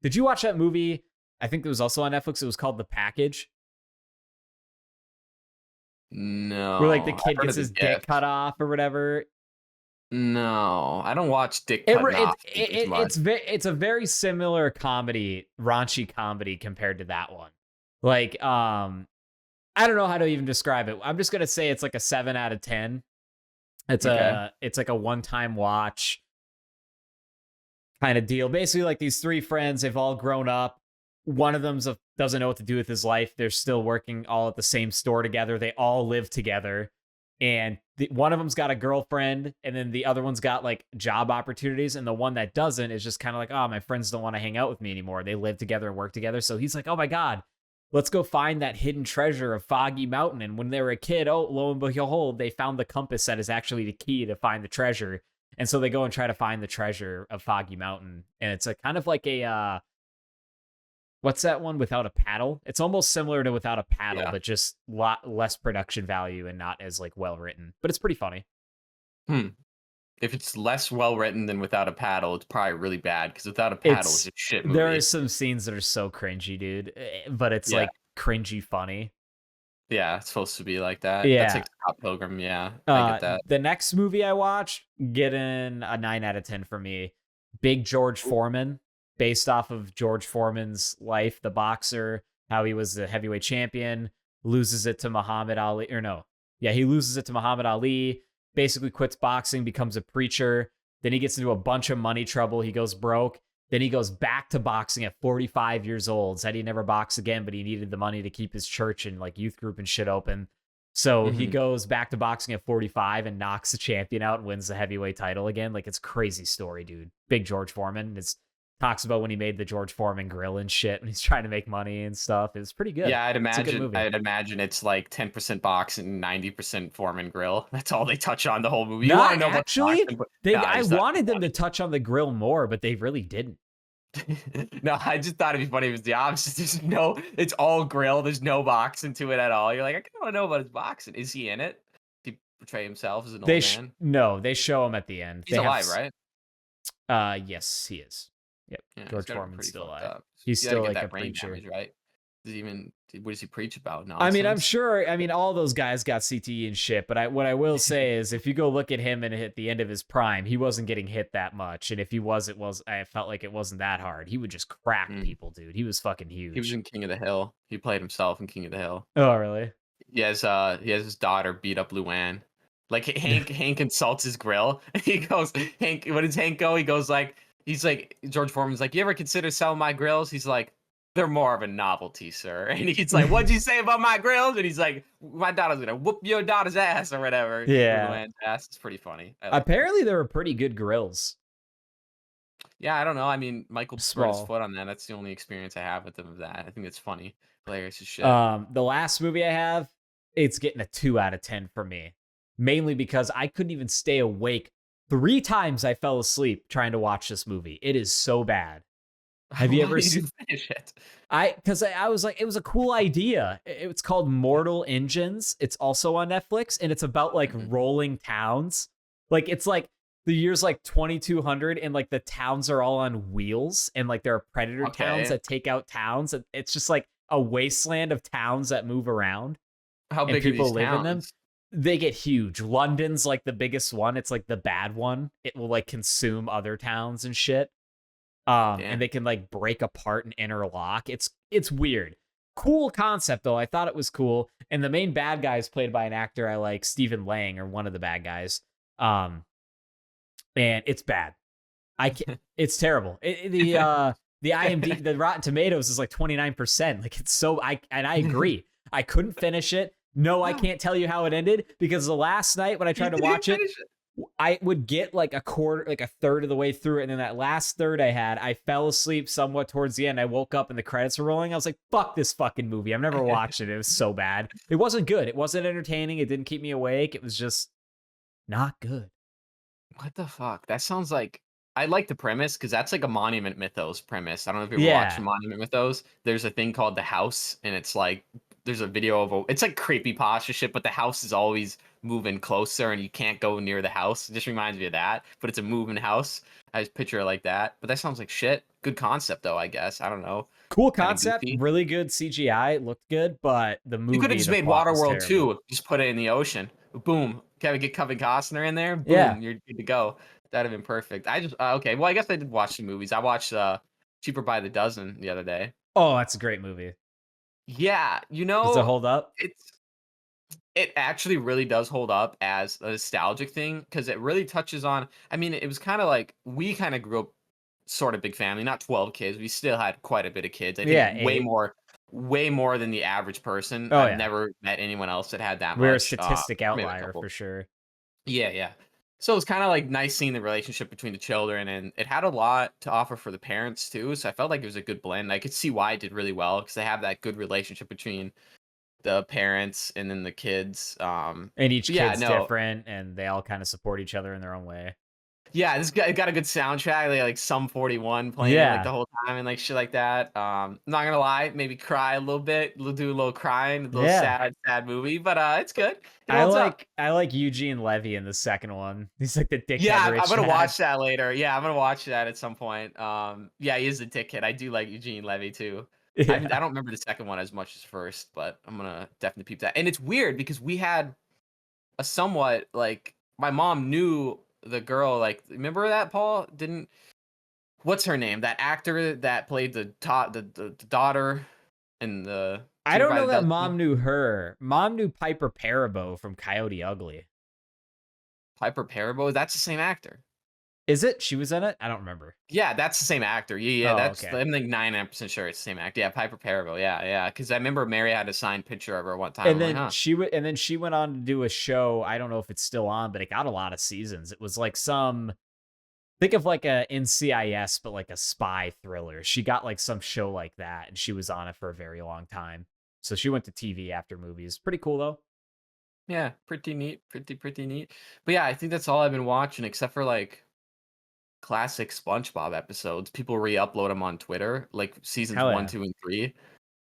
did you watch that movie? I think it was also on Netflix. It was called The Package, where like the No, I've kid heard gets of The his dick Gift. cut off or whatever. No, I don't watch dick It, cutting off movies much. it's a very similar comedy, raunchy comedy compared to that one. Like I don't know how to even describe it. I'm just going to say it's like a 7 out of 10. Okay. It's like a one-time watch kind of deal. Basically, like these 3 friends, they've all grown up. One of them doesn't know what to do with his life. They're still working all at the same store together. They all live together. And one of them's got a girlfriend, and then the other one's got like job opportunities. And the one that doesn't is just kind of like, oh, my friends don't want to hang out with me anymore. They live together and work together. So he's like, oh my God, let's go find that hidden treasure of Foggy Mountain. And when they were a kid, oh, lo and behold, they found the compass that is actually the key to find the treasure. And so they go and try to find the treasure of Foggy Mountain. And it's a kind of like a what's that one, Without a Paddle? It's almost similar to Without a Paddle, Yeah. but just a lot less production value and not as like well written. But it's pretty funny. Hmm. If it's less well written than Without a Paddle, it's probably really bad because Without a Paddle is It's a shit There are movie. some scenes that are so cringy, dude, but it's Yeah. like cringy funny. Yeah, it's supposed to be like that. That's Yeah. like Scott Pilgrim. Yeah, I get that. The next movie I watched, getting a 9 out of 10 for me. Big George Foreman, based off of George Foreman's life, the boxer, how he was the heavyweight champion, loses it to Muhammad Ali, or no, yeah, he loses it to Muhammad Ali, basically quits boxing, becomes a preacher. Then he gets into a bunch of money trouble. He goes broke. Then he goes back to boxing at 45 years old. Said he never boxed again, but he needed the money to keep his church and like youth group and shit open. So he Mhm. goes back to boxing at 45 and knocks the champion out and wins the heavyweight title again. Like it's crazy story, dude. Big George Foreman. It's talks about when he made the George Foreman grill and shit when he's trying to make money and stuff. It's pretty good. Yeah, It's a good movie. I'd imagine it's like 10% box and 90% Foreman grill. That's all they touch on the whole movie. You want Not to know about the actually. boxing, but They no, I I just thought wanted it'd them to touch on the grill more, but they really didn't. be funny. No, I just thought it'd be funny. It was the opposite. It's all grill. There's no boxing to it at all. You're like, I kind of want to know about his boxing. Is he in it? Does he portray himself as an old man? No, they show him at the end. He's They have alive, right? yes, he is. Yep. Yeah, he's George got to be Foreman's pretty still fucked alive. up. He's You got to still get like a that brain preacher. damage, right? what does he preach about? I mean, I'm Nonsense? sure. I mean, all those guys got CTE and shit. But what I will say is, if you go look at him and at the end of his prime, he wasn't getting hit that much. And if he was, I felt like it wasn't that hard. He would just crack Mm. people, dude. He was fucking He was huge. in King of the Hill. He played himself in King of the Hill. Oh, really? He has his daughter beat up Luann. Like Hank insults his grill. He goes, Hank, what does Hank go? He goes like, he's like, George Foreman's like, you ever consider selling my grills? He's like, they're more of a novelty, sir. And he's like, what'd you say about my grills? And he's like, my daughter's gonna whoop your daughter's ass or whatever. Or Yeah. Luann's ass. It's pretty funny. I like that. Apparently, there were pretty good grills. Yeah, I don't know. I mean, Michael burned his Small. foot on that. That's the only experience I have with him of that. I think it's funny. Hilarious as shit. The last movie I have, it's getting a 2 out of 10 for me. Mainly because I couldn't even stay awake. 3 times I fell asleep trying to watch this movie. It is so bad. Have you Why ever did you seen? finish it? Because I was like, it was a cool idea. It's called Mortal Engines. It's also on Netflix, and it's about like Mhm. rolling towns. Like it's like the year's like 2200, and like the towns are all on wheels, and like there are predator towns Okay. that take out towns. And it's just like a wasteland of towns that move around, How and big are people these live in them. towns? They get huge. London's like the biggest one. It's like the bad one. It will like consume other towns and shit. And Damn. they can like break apart and interlock. It's weird. Cool concept though. I thought it was cool. And the main bad guy is played by an actor I like, Stephen Lang, or one of the bad guys. Um, and it's bad. It's terrible. The IMDb, the Rotten Tomatoes is like 29%. Like it's so I agree. I couldn't finish it. No, I No, can't tell you how it ended because the last night when I you tried to didn't even watch it, finish it. I would get like a quarter, like a third of the way through it. And then that last third I had, I fell asleep somewhat towards the end. I woke up and the credits were rolling. I was like, fuck this fucking movie. I've never watched it. It was so bad. It wasn't good. It wasn't entertaining. It didn't keep me awake. It was just not good. What the fuck? That sounds like I like the premise because that's like a Monument Mythos premise. I don't know if you ever watched Yeah. Monument Mythos. There's a thing called The House, and it's like there's a video of it's like creepy pasta shit, but the house is always moving closer and you can't go near the house. It just reminds me of that, but it's a moving house. I just picture it like that. But that sounds like shit. Good concept though, I guess. I don't know. Cool Kind of concept. goofy. Really good CGI. It looked good, but the You could have movie, just the made plot was Waterworld terrible. 2, just put it in the ocean. Boom. Get Kevin Costner in there. Yeah. Boom. You're good to go. That'd have been perfect. I just okay. Well, I guess I did watch some movies. I watched Cheaper by the Dozen the other day. Oh, that's a great movie. Yeah, Does it hold up? it actually really does hold up as a nostalgic thing because it really touches on. I mean, it was kind of like we kind of grew up sort of big family, not 12 kids. We still had quite a bit of kids. I think Yeah, 8. way more than the average person. Oh I've yeah. never met anyone else that had that We're a much. statistic Maybe a outlier couple. for sure. Yeah, yeah. So it's kind of like nice seeing the relationship between the children, and it had a lot to offer for the parents too. So I felt like it was a good blend. I could see why it did really well because they have that good relationship between the parents and then the kids. And each But yeah, kid's no, different and they all kind of support each other in their own way. yeah, this guy got a good soundtrack, like Sum 41 playing like the Yeah. whole time and like shit like that. Not gonna lie, maybe cry a little bit, do a little crying, a little Yeah. sad movie, but it's good. It I holds up. like I like Eugene Levy in the second one. He's like the Yeah, dickhead I'm rich gonna dad. watch that later. Yeah, I'm gonna watch that at some point. Yeah, he is a dickhead. I do like Eugene Levy too. I Yeah. don't remember the second one as much as first, but I'm gonna definitely peep that. And it's weird because we had a somewhat like my mom knew the girl. Like, remember that Paul didn't? What's her name? That actor that played the daughter in the I Cheaper don't by know the that Dozen. mom knew her. Mom knew Piper Perabo from Coyote Ugly. Piper Perabo. That's the same actor. Is it? She was in it? I don't remember. Yeah, that's the same actor. Yeah, Oh, that's okay. I'm like 99% sure it's the same actor. Yeah, Piper Perabo. Yeah. Because I remember Mary had a signed picture of her one time. I'm And like, then huh. she went on to do a show. I don't know if it's still on, but it got a lot of seasons. It was like some think of like a NCIS, but like a spy thriller. She got like some show like that, and she was on it for a very long time. So she went to TV after movies. Pretty cool though. Yeah, pretty neat. Pretty neat. But yeah, I think that's all I've been watching, except for like classic SpongeBob episodes. People re-upload them on Twitter, like seasons Hell one, yeah. 2, and 3.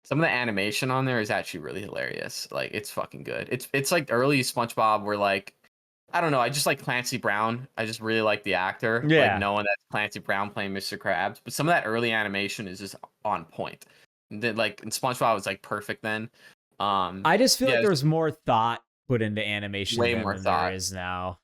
Some of the animation on there is actually really hilarious. Like it's fucking good. It's like early SpongeBob where like I don't know, I just like Clancy Brown. I just really like the actor, like Yeah. knowing that Clancy Brown playing Mr. Krabs. But some of that early animation is just on point. Then like in SpongeBob was like perfect then. I just feel Yeah, like there's there was more thought put into animation way then more than there thought. is now.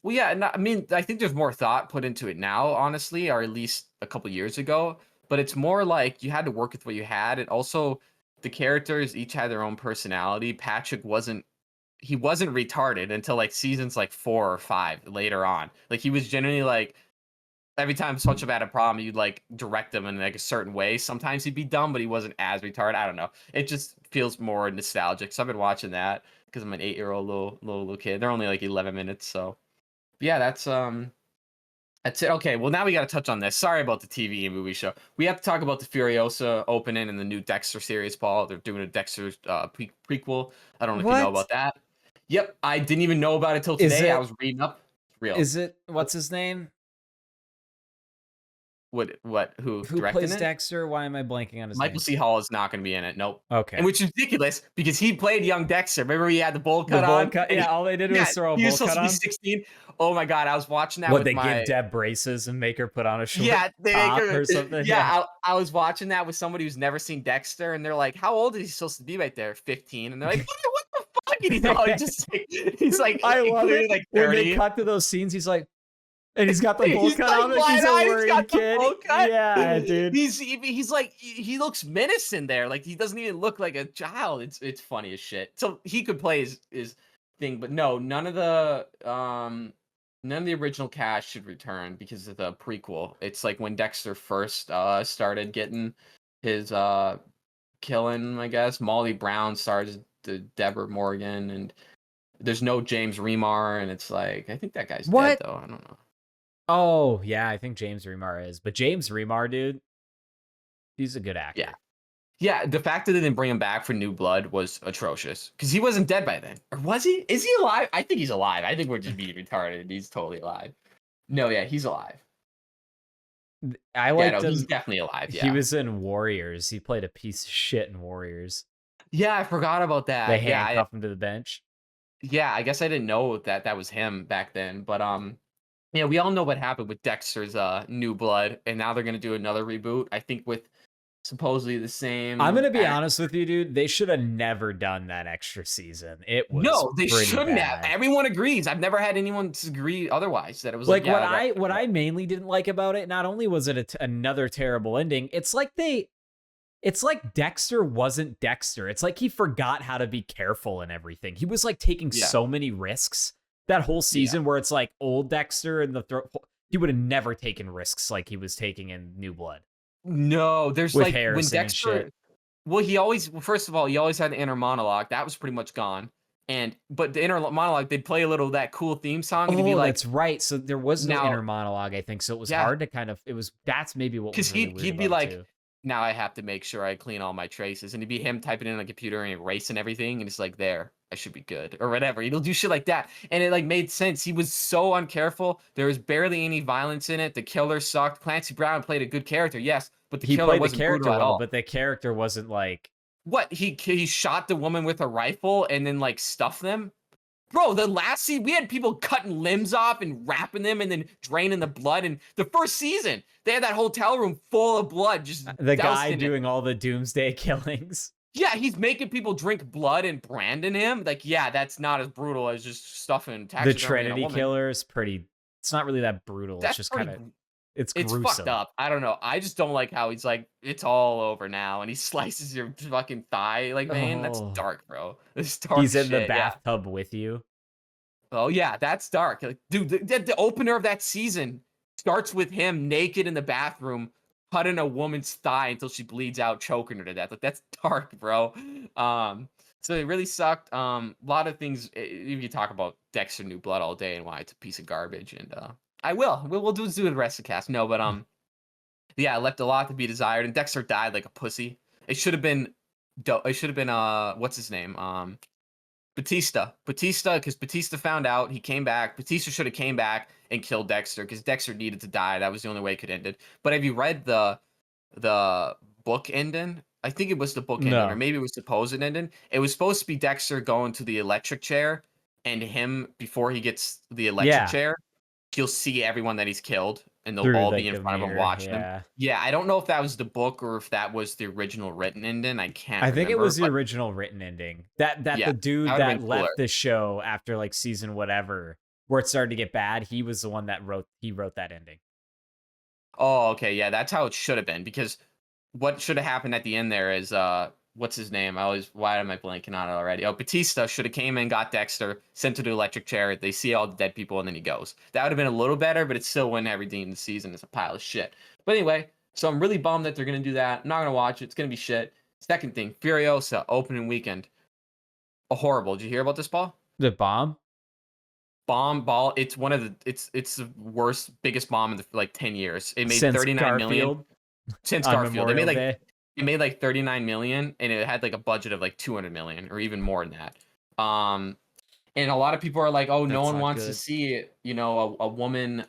Well, yeah, I mean, I think there's more thought put into it now, honestly, or at least a couple years ago. But it's more like you had to work with what you had, and also the characters each had their own personality. Patrick wasn't he wasn't retarded until like seasons like 4 or 5 later on. Like he was genuinely like every time SpongeBob had a problem, you'd like direct him in like a certain way. Sometimes he'd be dumb, but he wasn't as retarded. I don't know. It just feels more nostalgic. So I've been watching that because I'm an 8-year-old little kid. They're only like 11 minutes, so yeah, that's it. Okay, well now we got to touch on this. Sorry about the TV and movie show. We have to talk about the Furiosa opening and the new Dexter series, Paul. They're doing a Dexter prequel. I don't know if you know What about that. Yep, I didn't even know about it till is today. I it? was reading up. Real. Is it? What's his name? What? Who Who directing plays it? Dexter? Why am I blanking on his Michael name? C. Hall is not going to be in it. Nope. And Okay. which is ridiculous because he played young Dexter. Remember he had the bowl The cut bowl on? cut. And Yeah, all they did yeah, was throw a he was bowl supposed cut to be on. 16. Oh my God. I was watching that What, with they my. give Deb braces and make her put on a short Yeah, top or something? Yeah. I was watching that with somebody who's never seen Dexter, and they're like, "How old is he supposed to be right there? 15?" And they're like, "What the fuck?" And he's all just like, he's like I love clearly it like when they 30. th those scenes. He's like, and he's got the bowl He's cut like on like he's a wide-eyed, he's worried got the kid. bowl cut. Yeah, dude. He's like he looks menacing there. Like he doesn't even look like a child. It's funny as shit. So he could play his thing, but no, none of the original cast should return because of the prequel. It's like when Dexter first started getting his killing, I guess. Molly Brown stars the Deborah Morgan, and there's no James Remar, and it's like I think that guy's dead What? though. I don't know. Oh, yeah, I think James Remar is. But James Remar, dude, he's a good Yeah. actor. Yeah, the fact that they didn't bring him back for New Blood was atrocious because he wasn't dead by then. Or was he? Is he alive? I think he's alive. I think we're just being retarded. He's totally alive. No, yeah, he's alive. I Yeah, liked no, he's him. definitely alive. He Yeah. was in Warriors. He played a piece of shit in Warriors. Yeah, I forgot about They that. handcuff him to the bench. Yeah, I guess I didn't know that that was him back then. But yeah, we all know what happened with Dexter's New Blood, and now they're gonna do another reboot. I think with supposedly the I'm same gonna be honest with you, dude. They should have never done that extra season. It was No, they pretty shouldn't have. bad. Everyone agrees. I've never had anyone disagree otherwise. That it was like, Like yeah, what I mainly didn't like about it. Not only was it another terrible ending, it's like Dexter wasn't Dexter. It's like he forgot how to be careful and everything. He was like taking yeah, so many risks that whole yeah. season where it's like old Dexter and he would have never taken risks like he was taking in New Blood No, there's with like when Harrison and Dexter. shit. Well, first of all, he always had the inner monologue. That was pretty much gone. But the inner monologue, they'd play a little of that cool theme song, and he'd be Oh, like, that's right. So there was no now, inner monologue, I think. So it was yeah, hard to kind of that's maybe what because was really weird he'd be about it like, too. now I have to make sure I clean all my traces, and it'd be him typing in on the computer and erasing everything, and it's like, there, I should be good or whatever. He'll do shit like that, and it like made sense. He was so uncareful. There was barely any violence in it. The killer sucked. Clancy Brown played a good character, yes, but the He killer played the wasn't character brutal at well, all. but the character wasn't like What he shot the woman with a rifle and then like stuffed them. Bro, the last scene, we had people cutting limbs off and wrapping them and then draining the blood. And the first season, they had that hotel room full of blood, just the doused guy in it. doing all the doomsday killings. Yeah, he's making people drink blood and branding him. Like, yeah, that's not as brutal as just stuffing The taxidermy in a Trinity woman. Killer is pretty. It's not really that brutal. That's It's just pretty. kind of. It's It's gruesome. fucked up. I don't know. I just don't like how he's like, it's all over now, and he slices your fucking thigh like vein. That's Oh. dark, bro. It's dark. He's in shit, the yeah. bathtub with you. Oh yeah, that's dark. Like, dude, the opener of that season starts with him naked in the bathroom, cutting a woman's thigh until she bleeds out, choking her to death. Like that's dark, bro. So it really sucked. A lot of things. You can talk about Dexter New Blood all day and why it's a piece of garbage, and I will. We'll do the rest of the cast. No, but yeah, it left a lot to be desired, and Dexter died like a pussy. It should have been. It should have been what's his name? Batista, because Batista found out, he came back. Batista should have came back and killed Dexter because Dexter needed to die. That was the only way it could end it. But have you read the book ending? I think it was the book ending, or maybe it was the supposed ending. It was supposed to be Dexter going to the electric chair, and him before he gets the electric chair, he'll see everyone that he's killed, and they'll Through all be like in the front of him mirror, watching him. yeah. Yeah, I don't know if that was the book or if that was the original written ending. I can't I think it remember, was the but original written ending. That yeah, the that dude would have that been cooler. left the show after like season whatever, where it started to get bad, he was the one that wrote that ending. Oh, okay, yeah, that's how it should have been because what should have happened at the end there is what's his name? Why am I blanking on it already? Oh, Batista should have came in, got Dexter, sent to the electric chair. They see all the dead people, and then he goes. That would have been a little better, but it still wouldn't have redeemed the season. It's a pile of shit. But anyway, so I'm really bummed that they're gonna do that. I'm not gonna watch it. It's gonna be shit. Second thing, Furiosa opening weekend. Horrible. Did you hear about this, Paul? The bomb? Bomb ball. It's one of the. It's the worst, biggest bomb in the, like 10 years. It made Since 39 million Garfield since on Garfield. Memorial Day. It made like 39 million and it had like a budget of like 200 million or even more than that. Um and a lot of people are like, "Oh, no That's one not wants to good. see it, a woman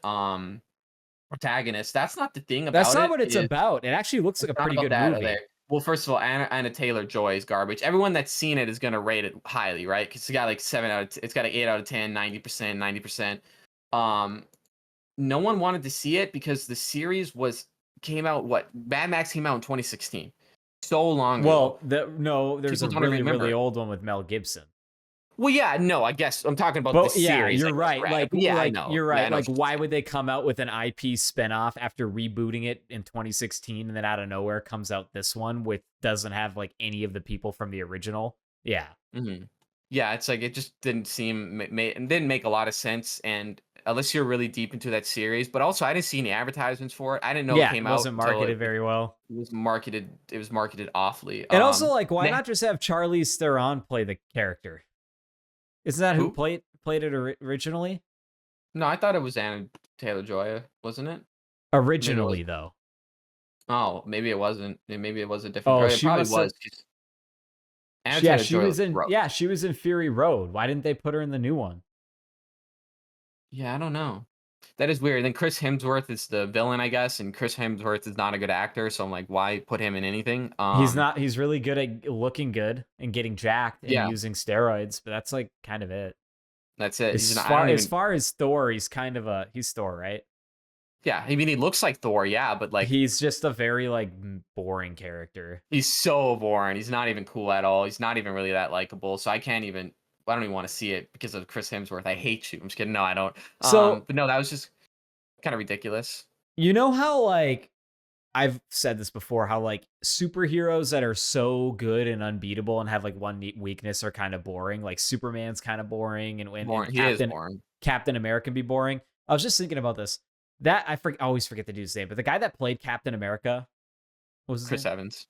protagonist." That's not the thing That's about not it. what it's about. It actually looks like It's a not pretty about good that. Okay. movie. Well, first of all, Anna Taylor-Joy is garbage. Everyone that's seen it is going to rate it highly, right? Cuz it's got like 7 out of it's got an 8 out of 10, 90%, 90%. Um no one wanted to see it because the series came out what? Mad Max came out in 2016. So long ago. Well, there's People a don't even really, remember really it. old one with Mel Gibson. Well, yeah, no, I guess I'm talking about the But yeah, series, you're like right. but yeah, I know. You're Yeah, I right. know Like, what you're why saying. would they come out with an IP spinoff after rebooting it in 2016 and then out of nowhere comes out this one with doesn't have like any of the people from the original? Yeah. Mhm. Yeah, it's like it just didn't seem it didn't make a lot of sense, and unless you're really deep into that series, but also I didn't see any advertisements for it. I didn't know it Yeah, it came out wasn't until marketed very well. it was marketed awfully. And also, like, why They not just have Charlize Theron play the character? Isn't that who who? played it originally? No, I thought it was Anna Taylor-Joy, wasn't it? Maybe it was. Originally, though. Oh, maybe it wasn't. Maybe it was a different Oh, girl. It she probably must have. was. 'Cause Anna Yeah, she Taylor-Joy was looks in. gross. Yeah, she was in Fury Road. Why didn't they put her in the new one? Yeah, I don't know. That is weird. Then Chris Hemsworth is the villain, I guess, and Chris Hemsworth is not a good actor, so I'm like, why put him in anything? He's not. He's really good at looking good and getting jacked and Yeah, using steroids, but that's like kind of it. that's it. He's As not. I far don't as even. far as Thor, he's kind of he's Thor, right? Yeah, I mean, he looks like Thor, yeah, but like, He's just a very like boring character. he's so boring. He's not even cool at all. He's not even really that likable. So I can't even. I don't even want to see it because of Chris Hemsworth. I hate you. I'm just kidding. No, I don't. So But no, that was just kind of ridiculous. you know how like I've said this before, how like superheroes that are so good and unbeatable and have like one neat weakness are kind of boring. Like Superman's kind of boring, and Boring. He is boring. Captain America can be boring. I was just thinking about this. That I always forget the dude's name, but the guy that played Captain America, what was his Chris name? Evans.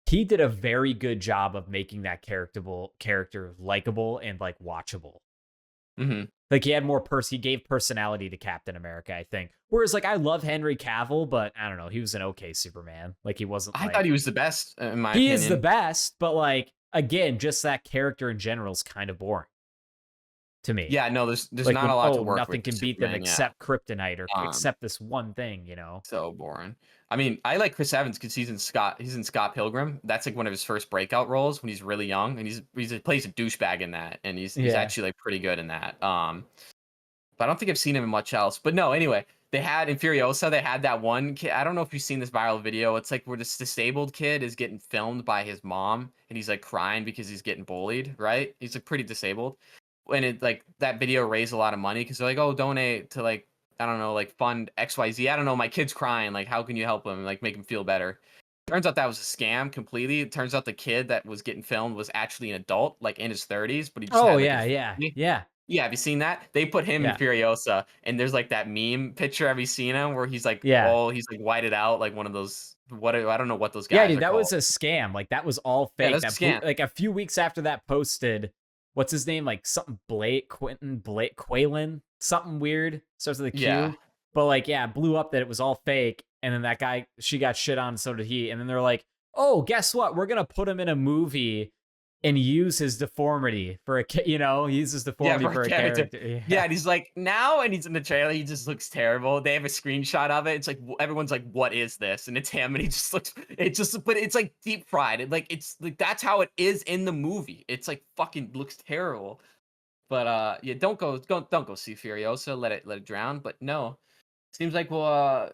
He did a very good job of making that character likable and like watchable. Hmm. Like he had he gave personality to Captain America, I think. Whereas like I love Henry Cavill, but I don't know, he was an okay Superman. Like he wasn't I thought like he was the best, in my he is the opinion. best, but like again, just that character in general is kind of boring to me. Yeah, no, there's Like not when a lot to work nothing with can beat them Superman. Yeah. except kryptonite or Um, except this one thing, you know. So boring. I mean, I like Chris Evans because he's in Scott Pilgrim. That's like one of his first breakout roles when he's really young, and he plays a douchebag in that, and he's Yeah. actually like pretty good in that. But I don't think I've seen him in much else. But no, anyway, they had in Furiosa, they had that one kid. I don't know if you've seen this viral video. It's like where this disabled kid is getting filmed by his mom, and he's like crying because he's getting bullied. Right? He's like pretty disabled, and it like that video raised a lot of money because they're like, oh, donate to like I don't know, like fund XYZ. I don't know, my kid's crying. Like, how can you help him? Like, make him feel better. Turns out that was a scam completely. It turns out the kid that was getting filmed was actually an adult, like in his 30s, but he just Oh had like a yeah, yeah, disability. yeah, Yeah, have you seen that? They put him in yeah, Furiosa, and there's like that meme picture. Have you seen him where yeah. he's like whited out, like one of those. I don't know what those Yeah, guys dude, are that called. was a scam. Like that was all Yeah, fake. that's a That blew scam. like a few weeks after that posted, what's his name? Like something Blake Quentin Blake Quaylen, something weird. Starts with a Yeah, Q. But like, yeah, it blew up that it was all fake. And then that guy, she got shit on, and so did he. And then they're like, oh, guess what? We're gonna put him in a movie and use his deformity for use his yeah, deformity for a for a character. character. Yeah, Yeah. and he's like now, and he's in the trailer. He just looks terrible. They have a screenshot of it. It's like everyone's like, "What is this?" And it's him, and he just looks. But it's like deep fried. It's like that's how it is in the movie. It's like fucking looks terrible. But yeah, don't go see Furiosa. Let it drown. But no. seems like we'll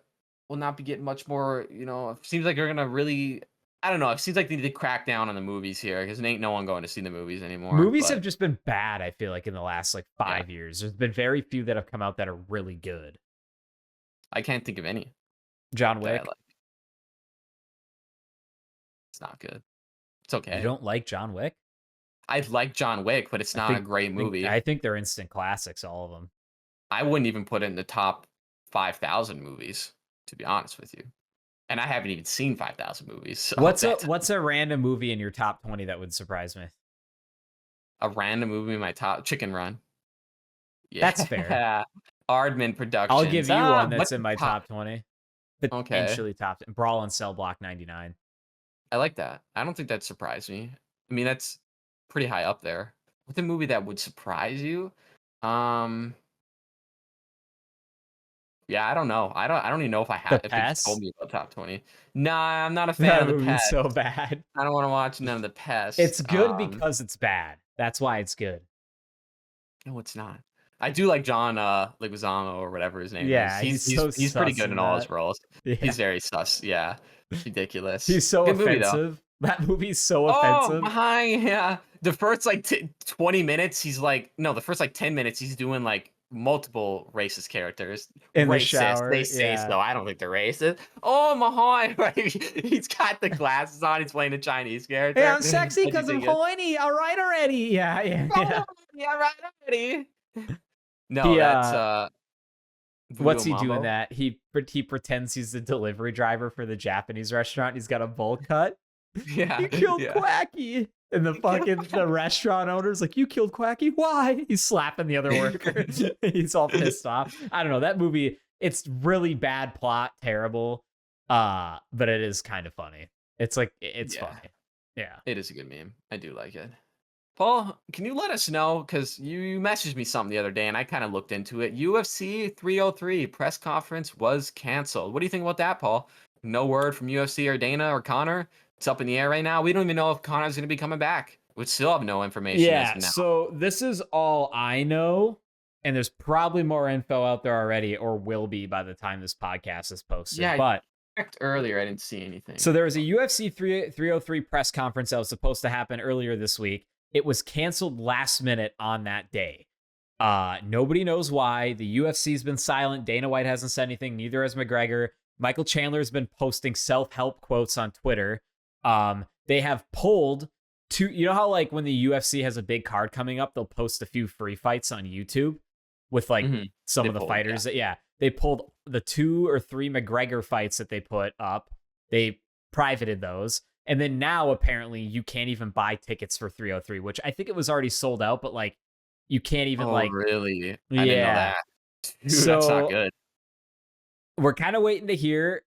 not be getting much more. It seems like they're gonna really. I don't know. It seems like they need to crack down on the movies here because ain't no one going to see the movies anymore. Movies have But just been bad, I feel like, in the last like yeah, 5 years. There's been very few that have come out that are really good. I can't think of any John that I Wick. like. It's not good. It's You okay. don't like John Wick? I like John Wick, but it's I not a think great movie. I think they're instant classics, all of them. I wouldn't even put it in the top 5,000 movies, to be honest with you. And I haven't even seen 5,000 movies, so that's What's a random movie in your top 20 that would surprise me? a random movie in my top. Chicken Run. That's fair. Yeah. Aardman I'll give Productions. you one What that's in my top? top 20. Okay. Potentially top Brawl and Cell Block 99. I like that. I don't think that surprised me. I mean, that's pretty high up there. What's a movie that would surprise you? Um, yeah, I don't know. I don't even know if I The have if it's told Pest? me about top 20. Nah, I'm not a fan That of the movie's pest. so bad. I don't want to watch none of the pest. It's good because it's bad. That's why it's good. No, it's not. I do like John Leguizamo or whatever his name is. Yeah, He's he's he's so he's pretty sus good in in all his that. roles. Yeah. He's very sus. Yeah. Ridiculous. He's so Good movie though. offensive. That movie's so Oh, offensive. behind, yeah. The first like 20 minutes, he's like, no, the first like 10 minutes, he's doing like multiple racist characters. In the Racist. They shower. say Yeah. so. I don't think they're racist. Oh, Mahoy. He's got the glasses on. He's playing a Chinese Hey, character. I'm sexy I do because I'm think it. horny. All right already. Yeah, yeah, Oh, yeah. yeah, right already. No, He that's Voodoo what's he doing Mambo. that? He pretends he's the delivery driver for the Japanese restaurant. He's got a bowl cut. Yeah, You killed yeah. Quacky. And the restaurant owner's like, you killed Quacky? Why? He's slapping the other worker. He's all pissed off. I don't know. That movie, it's really bad plot, terrible. But it is kind of funny. It's like it's Yeah, funny. Yeah. it is a good meme. I do like it. Paul, can you let us know? Because you messaged me something the other day and I kind of looked into it. UFC 303 press conference was canceled. What do you think about that, Paul? No word from UFC or Dana or Connor. It's up in the air right now. We don't even know if Connor's going to be coming back. We still have no information as Yeah, of now. so this is all I know, and there's probably more info out there already, or will be by the time this podcast is posted. Yeah, But I checked earlier. I didn't see anything. so there was a UFC 303 press conference that was supposed to happen earlier this week. It was canceled last minute on that day. Nobody knows why. The UFC's been silent. Dana White hasn't said anything. Neither has McGregor. Michael Chandler's been posting self-help quotes on Twitter. They have pulled two. You know how like when the UFC has a big card coming up, they'll post a few free fights on YouTube with like some They of the pulled, fighters. Yeah, they pulled the 2 or 3 McGregor fights that they put up. They privated those. And then now apparently you can't even buy tickets for 303, which I think it was already sold out, but like you can't even Oh, like really? I didn't know yeah. that. Dude, that's not So good. we're kind of waiting to hear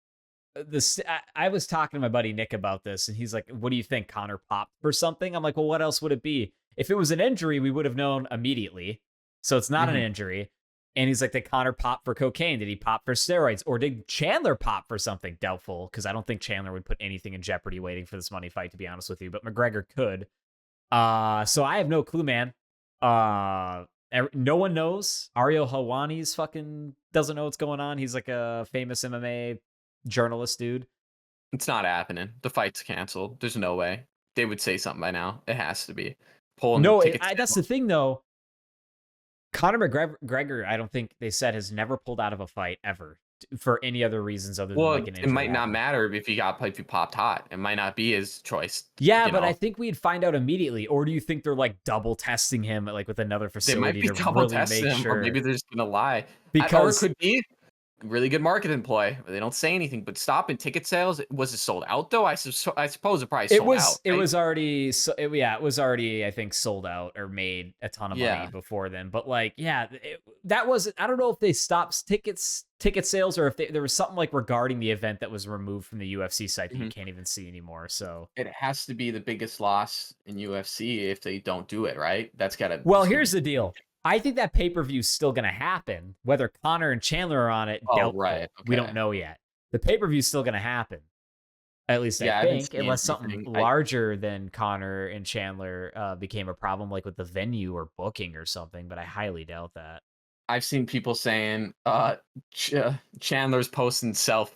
this. I was talking to my buddy Nick about this, and he's like, "What do you think? Connor popped for something?" I'm like, "Well, what else would it be? If it was an injury, we would have known immediately. So it's not an injury." And he's like, "Did Connor pop for cocaine? Did he pop for steroids? Or did Chandler pop for something?" Doubtful, because I don't think Chandler would put anything in jeopardy waiting for this money fight, to be honest with you. But McGregor could. So I have no clue, man. No one knows. Ariel Helwani's fucking doesn't know what's going on. He's like a famous MMA journalist dude. It's not happening. The fight's canceled. There's no way. They would say something by now. It has to be. Pulling No, tickets. that's the thing though. Conor McGregor, I don't think they said has never pulled out of a fight ever for any other reasons other than Well, like an it injury. might not matter if you popped hot. It might not be his choice. Yeah, but I think we'd find out immediately. Or do you think they're like double testing him like with another they might facility be to double really testing make him, sure? or maybe they're just gonna lie. Or it Because could be really good marketing ploy. They don't say anything, but stopping ticket sales. Was it sold out though? I suppose it probably sold out. it Right? was already it was already I think sold out or made a ton of money before then. But like that was I don't know if they stopped ticket sales or if there was something like regarding the event that was removed from the UFC site that you can't even see anymore. So It has to be the biggest loss in UFC if they don't do it, right? That's gotta. well, here's the deal. I think that pay-per-view is still going to happen. Whether Connor and Chandler are on it, Oh, doubtful. right. We Okay. don't know yet. The pay-per-view is still going to happen. At least Yeah, I I haven't think, seen unless something anything. larger than Connor and Chandler became a problem, like with the venue or booking or something. But I highly doubt that. I've seen people saying Ch- Chandler's posting self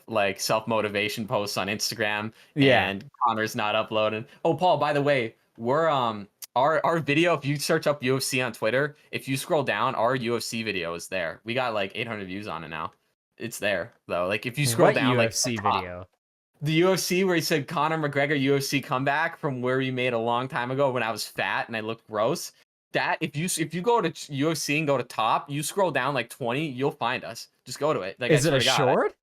motivation posts on Instagram Yeah. and Connor's not uploading. Oh, Paul, by the way, we're our video, if you search up UFC on Twitter, if you scroll down, our UFC video is there. We got like 800 views on it now. It's there though. Like if you scroll What down like UFC top, video? the UFC where he said Conor McGregor UFC comeback from where we made a long time ago when I was fat and I looked gross. That if you go to UFC and go to top, you scroll down like 20, you'll find us. Just go to it. Like I Is it swear a to God. short?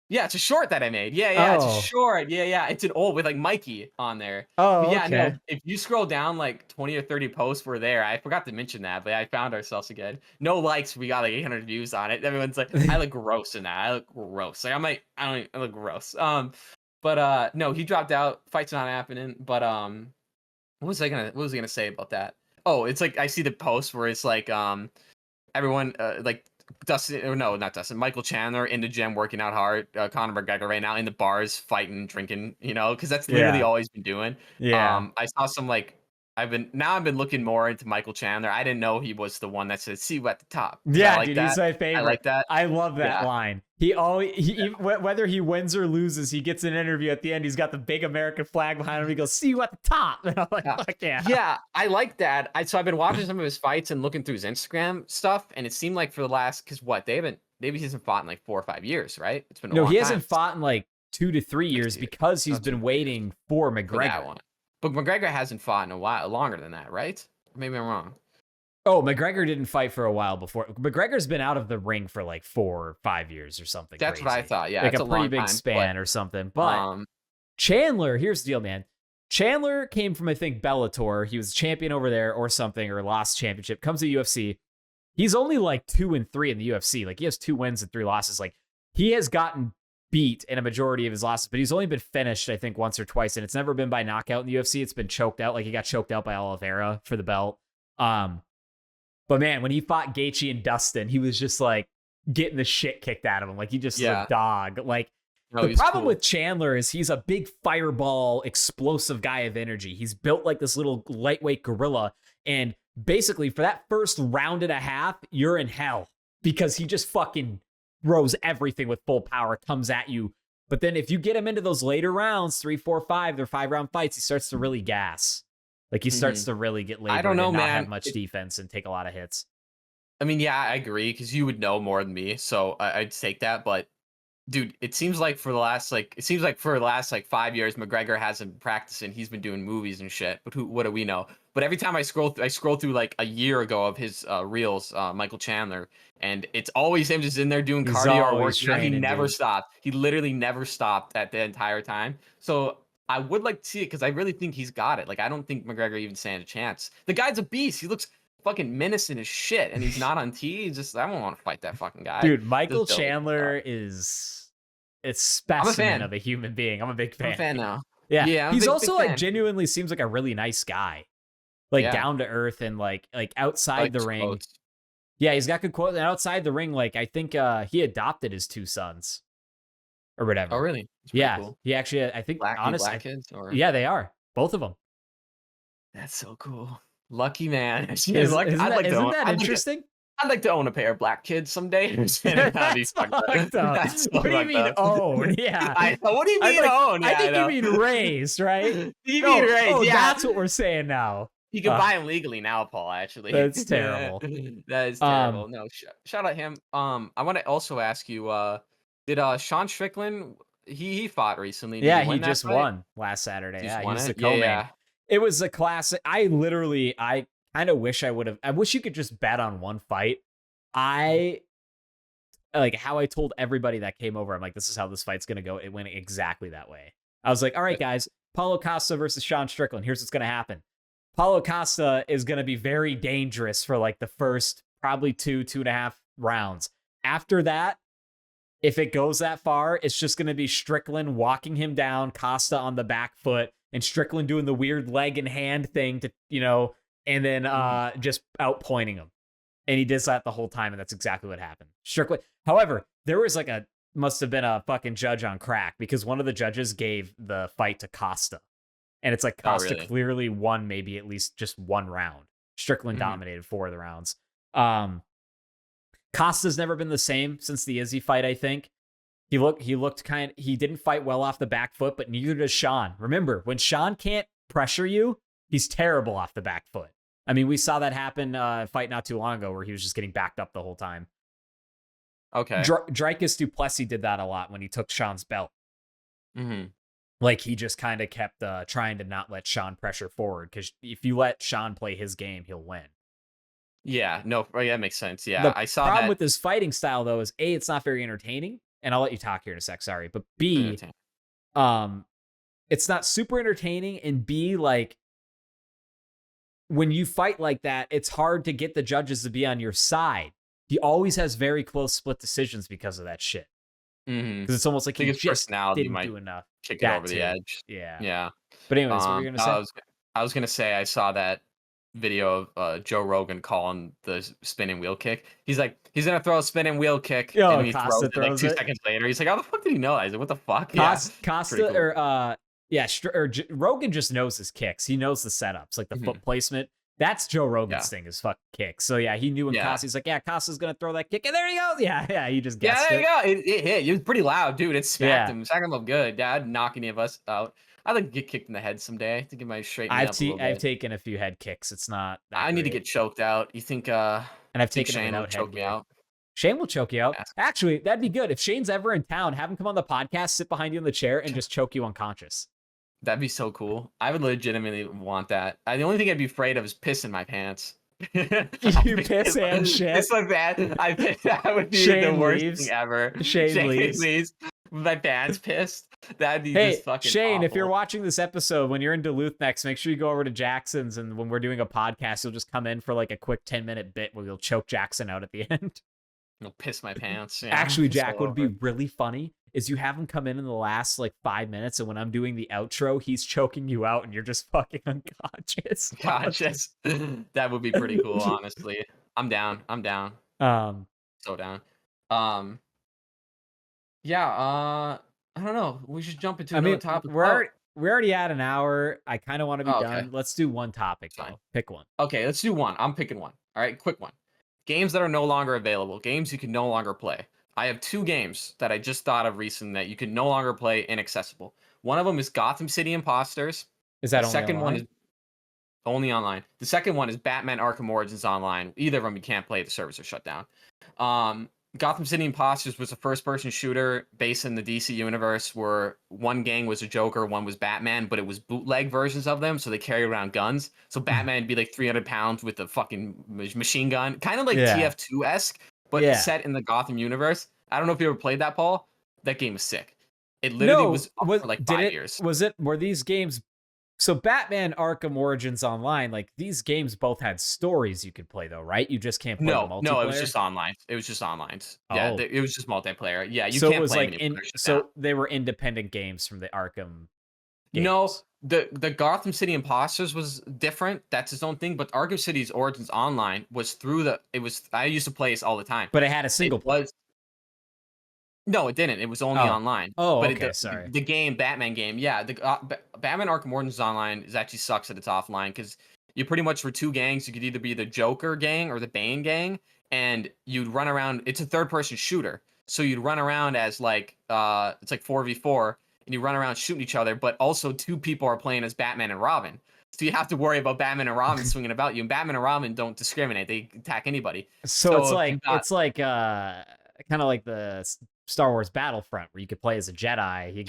Yeah, it's a short that I made. Yeah, it's a Oh. short. Yeah, it's an old with like Mikey on there. But Oh, yeah, no, okay. if you scroll down like 20 or 30 posts were there. I forgot to mention that, but I found ourselves again. No likes, we got like 800 views on it. Everyone's like, I look gross in that. I look gross. Like I look gross. But no, he dropped out. Fight's not happening. But what was I gonna say about that? Oh, it's like I see the post where it's like everyone like Dustin, or no, not Dustin, Michael Chandler in the gym working out hard, Conor McGregor right now in the bars fighting, drinking, because that's literally Yeah. all he's been doing. Yeah. I saw some like I've been looking more into Michael Chandler. I didn't know he was the one that said "see you at the top" because I Yeah, like dude, he's that. my I favorite. like that. I love that Yeah. line. Whether he wins or loses, he gets an interview at the end. He's got the big American flag behind him. He goes, "See you at the top." And I'm like, Yeah. "Fuck yeah!" Yeah, I like that. So I've been watching some of his fights and looking through his Instagram stuff, and it seemed like for the last because what they haven't maybe he hasn't fought in like 4 or 5 years, right? It's been a No, long he time. hasn't fought in like 2 to 3 years 6 years. because Oh, he's been 2 3 years waiting for for that McGregor. one. But McGregor hasn't fought in a while, longer than that, right? Maybe I'm wrong. Oh, McGregor didn't fight for a while before. McGregor's been out of the ring for like 4 or 5 years or something That's what I crazy, thought. Yeah, like it's a a pretty long big time. But span or something. But um, Chandler, here's the deal, man. Chandler came from, I think, Bellator. He was champion over there or something, or lost championship. Comes to UFC. He's only like 2-3 in the UFC. Like he has 2 wins and 3 losses. Like he has gotten beat in a majority of his losses, but he's only been finished, I think, once or twice, and it's never been by knockout in the UFC. It's been choked out. Like he got choked out by Oliveira for the belt. But man, when he fought Gaethje and Dustin, he was just like getting the shit kicked out of him. Like he just is a dog. Like no, the he's problem cool. with Chandler is he's a big fireball, explosive guy of energy. He's built like this little lightweight gorilla. And basically, for that first round and a half, you're in hell because he just fucking throws everything with full power, comes at you. But then if you get him into those later rounds, 3, 4, 5, they're 5-round fights, he starts to really gas. Like he starts to really get labored I don't know, and not man. have much defense and take a lot of hits. I mean, yeah, I agree because you would know more than me, so I'd take that. But dude, it seems like for the last like 5 years, McGregor hasn't been practicing. He's been doing movies and shit. But what do we know? But every time I scroll through like a year ago of his reels, Michael Chandler, and it's always him just in there doing He's cardio or always working out. He training, never dude. stopped. He literally never stopped at the entire time. So I would like to see it because I really think he's got it. Like I don't think McGregor even stands a chance. The guy's a beast. He looks fucking menacing as shit, and he's not on T. He's just I don't want to fight that fucking guy. Dude, Michael Just build it. Chandler is a I'm a specimen fan. of a human being. I'm a big fan. I'm a fan now. Yeah, Yeah, I'm a he's big also like fan. genuinely seems like a really nice guy, like Yeah. down to earth and like I outside like the his ring. quotes. Yeah, he's got good quotes. And outside the ring, like I think he adopted his 2 sons or whatever. Oh, really? It's pretty Yeah, cool. he actually, I think, Black honestly, kids, or yeah, they are both of them. that's so cool. Lucky man. Isn't that interesting? I'd like to own a pair of black kids someday. That's fucked up. That's so What do you fucked mean up. own? Yeah. What do you mean own? I Yeah, think know. you mean raised, right? You No, mean raised? oh, Yeah. that's what we're saying now. You can buy them legally now, Paul. Actually, That's terrible. That is terrible. No, shout out him. I want to also ask you. Did Sean Strickland? He fought recently. Did Yeah, win he that just fight? won last Saturday. Just Yeah, he won was the it? Yeah, co-main. yeah. It was a classic. I kind of wish I would have. I wish you could just bet on one fight. I like how I told everybody that came over. I'm like, this is how this fight's gonna go. It went exactly that way. I was like, all right, guys, Paulo Costa versus Sean Strickland. Here's what's gonna happen. Paulo Costa is gonna be very dangerous for like the first probably 2.5 rounds. After that, if it goes that far, it's just gonna be Strickland walking him down, Costa on the back foot, and Strickland doing the weird leg and hand thing to, and then just outpointing him. And he did that the whole time, and that's exactly what happened. Strickland. However, there was must have been a fucking judge on crack because one of the judges gave the fight to Costa. And it's like Costa really? clearly won maybe at least just one round. Strickland dominated 4 of the rounds. Costa's never been the same since the Izzy fight, I think. He didn't fight well off the back foot, but neither does Sean. Remember, when Sean can't pressure you, he's terrible off the back foot. I mean, we saw that happen fight not too long ago where he was just getting backed up the whole time. Okay. Dricus du Plessis did that a lot when he took Sean's belt. Mm-hmm. Like, he just kind of kept trying to not let Sean pressure forward, because if you let Sean play his game, he'll win. Yeah, no, yeah, that makes sense. Yeah, The I saw problem that. with his fighting style, though, is A, it's not very entertaining, and I'll let you talk here in a sec, sorry, but B, it's not super entertaining, and B, like, when you fight like that, it's hard to get the judges to be on your side. He always has very close split decisions because of that shit. Because it's almost like he his just personality didn't might do enough. kick it That over the too. edge. Yeah. Yeah. But anyways, what were you gonna say? I was gonna say I saw that video of Joe Rogan calling the spinning wheel kick. He's like, he's gonna throw a spinning wheel kick, Oh, and he Costa throws it like throws 2 it. seconds later. He's like, how the fuck did he know? I was like, what the fuck? Costa pretty cool. or Rogan just knows his kicks. He knows the setups, like the foot placement. That's Joe Rogan's thing, is fucking kicks. So yeah, he knew when Costa's like, yeah, Costa's gonna throw that kick, and there he goes. Yeah, he just guessed there you go. It hit. It was pretty loud, dude. It smacked him up good. I'd knock any of us out. I'd like to get kicked in the head someday. I think it might straighten me up a little bit. I've taken a few head kicks. It's not that I need to get choked out. You think and I've taken Shane it will without choke me out? Shane will choke you out. Ask. Actually, that'd be good. If Shane's ever in town, have him come on the podcast, sit behind you in the chair, and just choke you unconscious. That'd be so cool. I would legitimately want that. The only thing I'd be afraid of is pissing my pants. You piss and shit. It's like that. That would be Shane the worst leaves. thing ever. Shane leaves. With my pants pissed. That'd be Hey, just fucking Shane, awful. if you're watching this episode, when you're in Duluth next, make sure you go over to Jackson's, and when we're doing a podcast, you'll just come in for like a quick 10-minute bit where you'll choke Jackson out at the end. You'll piss my pants. Yeah, Actually, Jack, what would be really funny is you have him come in the last like 5 minutes, and when I'm doing the outro, he's choking you out, and you're just fucking unconscious. Conscious. That would be pretty cool, honestly. I'm down. So down. Yeah. I don't know. We should jump into another topic. We're already at an hour. I kind of want to be done. Okay. Let's do one topic, though. Pick one. Okay, let's do one. I'm picking one. All right, quick one. Games that are no longer available. Games you can no longer play. I have 2 games that I just thought of recently that you can no longer play, inaccessible. One of them is Gotham City Imposters. Is that the only second online? one is only online. The second one is Batman Arkham Origins Online. Either of them you can't play. The servers are shut down. Gotham City Imposters was a first-person shooter based in the DC universe where one gang was a Joker, one was Batman, but it was bootleg versions of them, so they carried around guns. So Batman would be like 300 pounds with a fucking machine gun, kind of like TF2-esque, but set in the Gotham universe. I don't know if you ever played that, Paul. That game was sick. It literally was up for like 5 years. Were these games... So Batman Arkham Origins Online, like these games both had stories you could play though, right? You just can't play the multiplayer? No, it was just online. It was just online. Yeah, it was just multiplayer. Yeah, you so can't it was play like so they were independent games from the Arkham games. No, the Gotham City Imposters was different. That's its own thing. But Arkham City's Origins Online was I used to play this all the time. But it had a single player. No, it didn't. It was only online. Oh, but okay, sorry. The game, Batman game, yeah. The Batman Arkham Origins Online actually sucks that it's offline because you pretty much for 2 gangs, you could either be the Joker gang or the Bane gang, and you'd run around. It's a third-person shooter, so you'd run around as like it's like 4v4, and you run around shooting each other. But also 2 people are playing as Batman and Robin, so you have to worry about Batman and Robin swinging about you. And Batman and Robin don't discriminate; they attack anybody. So it's like kind of like the Star Wars Battlefront where you could play as a Jedi. You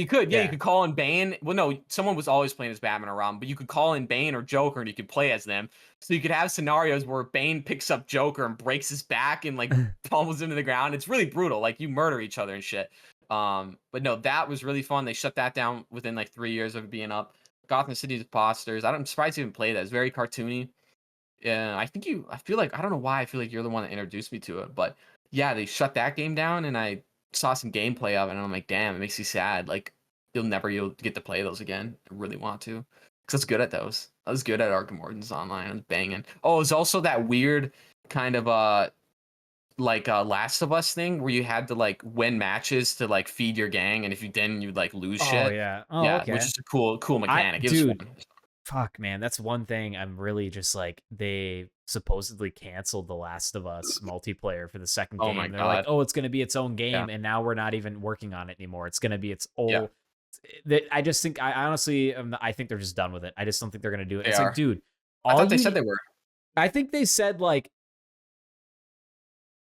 could. Yeah, you could call in Bane. Well, no, someone was always playing as Batman or Robin, but you could call in Bane or Joker and you could play as them. So you could have scenarios where Bane picks up Joker and breaks his back and like pummels him to the ground. It's really brutal. Like you murder each other and shit. But no, that was really fun. They shut that down within like 3 years of it being up. Gotham City's Imposters. I'm surprised you even played that. It's very cartoony. Yeah, I feel like, I don't know why I feel like you're the one that introduced me to it, but yeah, they shut that game down and I saw some gameplay of it and I'm like, damn, it makes you sad. Like you'll get to play those again. I really want to. Because I was good at those. I was good at Arkham Origins Online. I was banging. Oh, it's also that weird kind of Last of Us thing where you had to like win matches to like feed your gang, and if you didn't, you'd like lose shit. Yeah. Okay. Which is a cool mechanic. Dude, fuck man, that's one thing I'm really just like supposedly canceled The Last of Us multiplayer for the second Oh my game. They're like, god. oh, it's going to be its own Yeah. game, and now we're not even working on it anymore. It's going to be its Yeah. old. That I just think I honestly I think they're just done with it. I just don't think they're going to do it. They It's like, are. dude, I all thought they you said ne- they were. I think they said like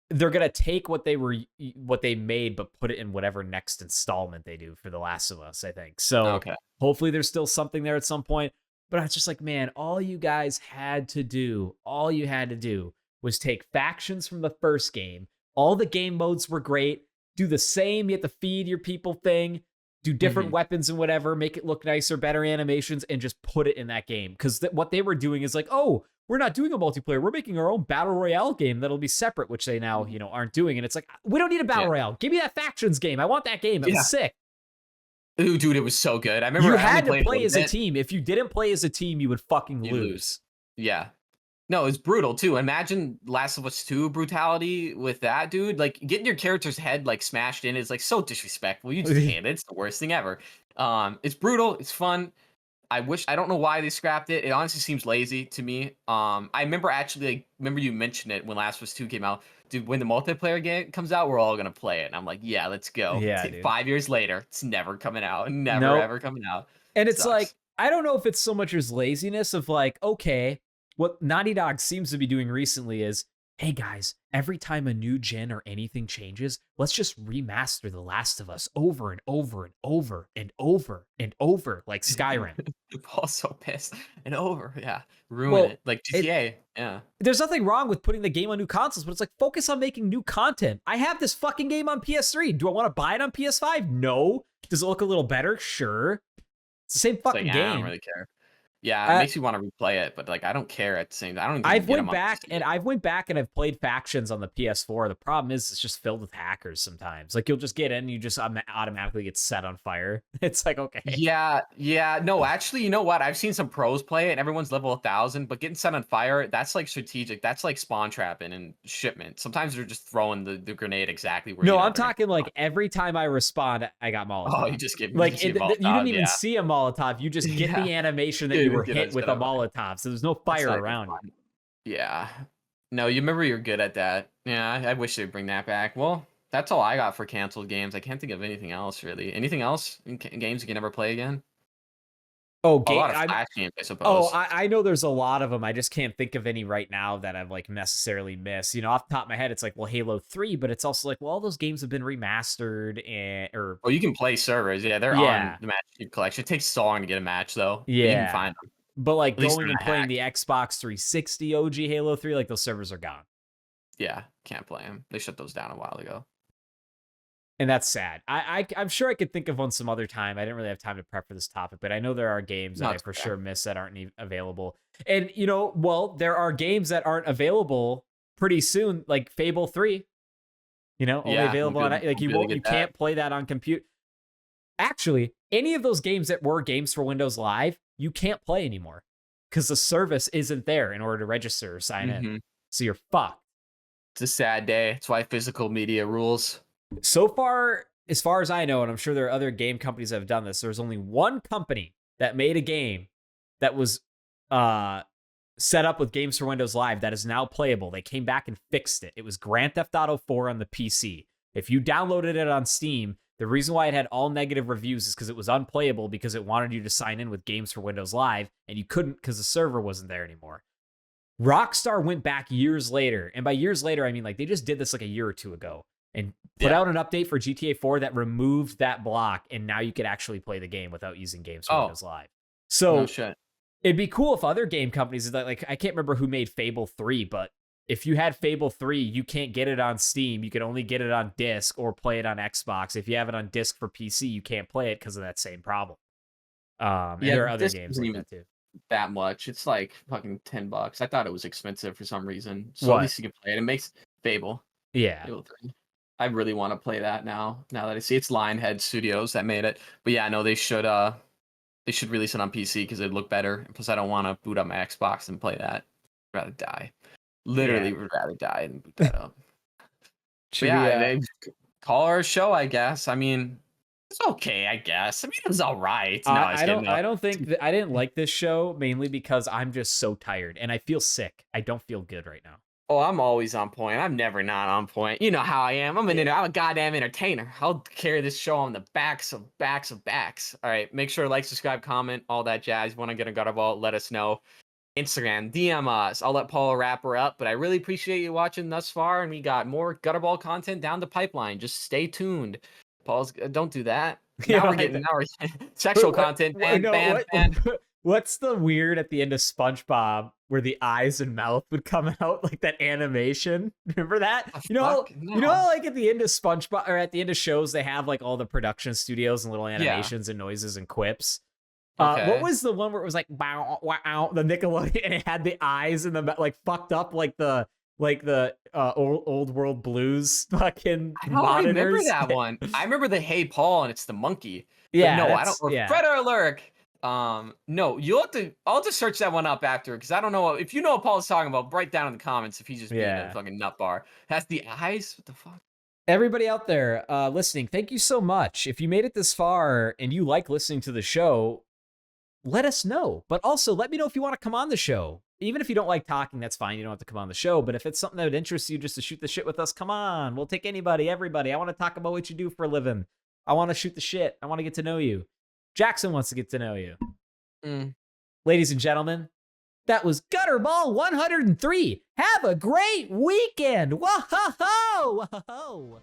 they're gonna take what they made, but put it in whatever next installment they do for The Last of Us. I think so. Okay. Hopefully, there's still something there at some point. But I was just like, man, all you guys had to do, all you had to do was take factions from the first game. All the game modes were great. Do the same. You have to feed your people thing. Do different Mhm. weapons and whatever. Make it look nicer, better animations, and just put it in that game. Because what they were doing is like, oh, we're not doing a multiplayer. We're making our own battle royale game that'll be separate, which they now, aren't doing. And it's like, we don't need a battle Yeah. royale. Give me that factions game. I want that game. It Yeah. was sick. Ooh, dude, it was so good. I remember You I only had to played it a play little as a bit. team. If you didn't play as a team, you would fucking You lose. lose. Yeah. No, it's brutal too. Imagine Last of Us 2 brutality with that, dude. Like getting your character's head like smashed in is like so disrespectful. You just can't. It's the worst thing ever. It's brutal. It's fun. I don't know why they scrapped it. It honestly seems lazy to me. I remember actually like remember you mentioned it when Last of Us 2 came out. Dude, when the multiplayer game comes out, we're all gonna play it. And I'm like, yeah, let's go. Yeah, dude. 5 years later, it's never coming out. Never Nope. ever coming out. And it's like, Sucks. I don't know if it's so much as laziness of like, okay, what Naughty Dog seems to be doing recently is, hey guys, every time a new gen or anything changes, let's just remaster The Last of Us over and over and over and over and over, like Skyrim. Paul's so pissed and over. Yeah. Ruin Well, it. Like it, GTA. Yeah. there's nothing wrong with putting the game on new consoles, but it's like, focus on making new content. I have this fucking game on PS3. Do I want to buy it on PS5? No. Does it look a little better? Sure. It's the same It's like, fucking I game. don't really care. Yeah, it Uh, makes you want to replay it, but like I don't care at the same time. I don't even I've get went them on back PC. and I've played factions on the PS4. The problem is it's just filled with hackers sometimes. Like you'll just get in and you just automatically get set on fire. It's like, okay. Yeah, yeah. No, actually, you know what? I've seen some pros play it and everyone's level 1,000, but getting set on fire, that's like strategic. That's like spawn trapping and shipment. Sometimes they're just throwing the grenade exactly where No, you're I'm never gonna talking like spawn. every time I respond, I got Molotov. Oh, you just get Like you you didn't even yeah. see a Molotov. You just get Yeah. the animation that You you didn't were get hit it with set a up. Molotov. So there's no That's fire not even around fun. you. Yeah. No, you remember you're good at that. Yeah, I wish they'd bring that back. Well, that's all I got for canceled games. I can't think of anything else really. Anything else in games you can never play again? Oh, A lot of I'm Flash games, I Oh, suppose. I know there's a lot of them. I just can't think of any right now that I've like necessarily missed. Off the top of my head, it's like, well, Halo 3, but it's also like, well, all those games have been remastered or Oh, you can play servers. Yeah, they're on yeah, the Match Two collection. It takes so long to get a match though, but you can yeah. find them. But like At least going they're and not playing hacked. the Xbox 360 OG Halo 3, like those servers are gone. Yeah, can't play them. They shut those down a while ago. And that's sad. I'm sure I could think of one some other time. I didn't really have time to prep for this topic, but I know there are games that No, I it's for okay. sure miss that aren't available. And well, there are games that aren't available pretty soon, like Fable 3. Only Yeah, available on like won't be you able to won't you get that. can't play that on compute. Actually, any of those games that were games for Windows Live, you can't play anymore because the service isn't there in order to register or sign in. Mhm. So you're fucked. It's a sad day. That's why physical media rules. So far, as far as I know, and I'm sure there are other game companies that have done this, there's only one company that made a game that was set up with games for Windows Live that is now playable. They came back and fixed it. It was Grand Theft Auto 4 on the PC. If you downloaded it on Steam, the reason why it had all negative reviews is because it was unplayable because it wanted you to sign in with games for Windows Live, and you couldn't because the server wasn't there anymore. Rockstar went back years later, and by years later, I mean like they just did this like a year or two ago, and put out an update for GTA 4 that removed that block, and now you could actually play the game without using games for Windows Live. So No shit. it'd be cool if other game companies that like I can't remember who made Fable 3, but if you had Fable 3, you can't get it on Steam. You can only get it on disc or play it on Xbox. If you have it on disc for PC, you can't play it because of that same problem. And there are other this games isn't like even that too. that much. It's like fucking $10. I thought it was expensive for some reason. So What? at least you can play it. It makes Fable. Yeah. Fable 3. I really want to play that now. Now that I see it's Lionhead Studios that made it. But yeah, no, they should release it on PC because it'd look better. Plus, I don't want to boot up my Xbox and play that. I'd rather die. Literally, would rather die than boot that up. But yeah, they call our show, I guess. I mean, It's okay, I guess. I mean, it was all right. No, I was I kidding. don't No. I don't think that I didn't like this show mainly because I'm just so tired and I feel sick. I don't feel good right now. Oh, I'm always on point. I'm never not on point. You know how I am. I'm a goddamn entertainer. I'll carry this show on the backs of backs of backs. All right, make sure to like, subscribe, comment, all that jazz. Want to get a Gutterball? Let us know. Instagram, DM us. I'll let Paula wrap her up, but I really appreciate you watching thus far, and we got more Gutterball content down the pipeline. Just stay tuned. Paul's don't do that. You know, Now we're sexual content. Ban, no, ban, ban. what's the weird at the end of SpongeBob where the eyes and mouth would come out like that animation? Remember that? The You know, fuck? you know, how, like at the end of SpongeBob or at the end of shows, they have like all the production studios and little animations and noises and quips. What Okay. was the one where it was like wow, wow, the Nickelodeon and it had the eyes and the like fucked up like the old world blues fucking I don't remember monitors? that one. I remember the Hey Paul and it's the monkey. But Yeah, no, I don't. Or yeah. Fred Alert. No, you'll have to. I'll just search that one up after because I don't know if you know what Paul's talking about. Write down in the comments if he's just being Yeah. a fucking nut bar. Has the eyes? What the fuck? Everybody out there listening, thank you so much. If you made it this far and you like listening to the show, let us know. But also, let me know if you want to come on the show. Even if you don't like talking, that's fine. You don't have to come on the show. But if it's something that would interest you just to shoot the shit with us, come on. We'll take anybody, everybody. I want to talk about what you do for a living. I want to shoot the shit. I want to get to know you. Jackson wants to get to know you. Ladies and gentlemen, that was Gutterball 103. Have a great weekend. Whoa-ho-ho! Whoa-ho-ho!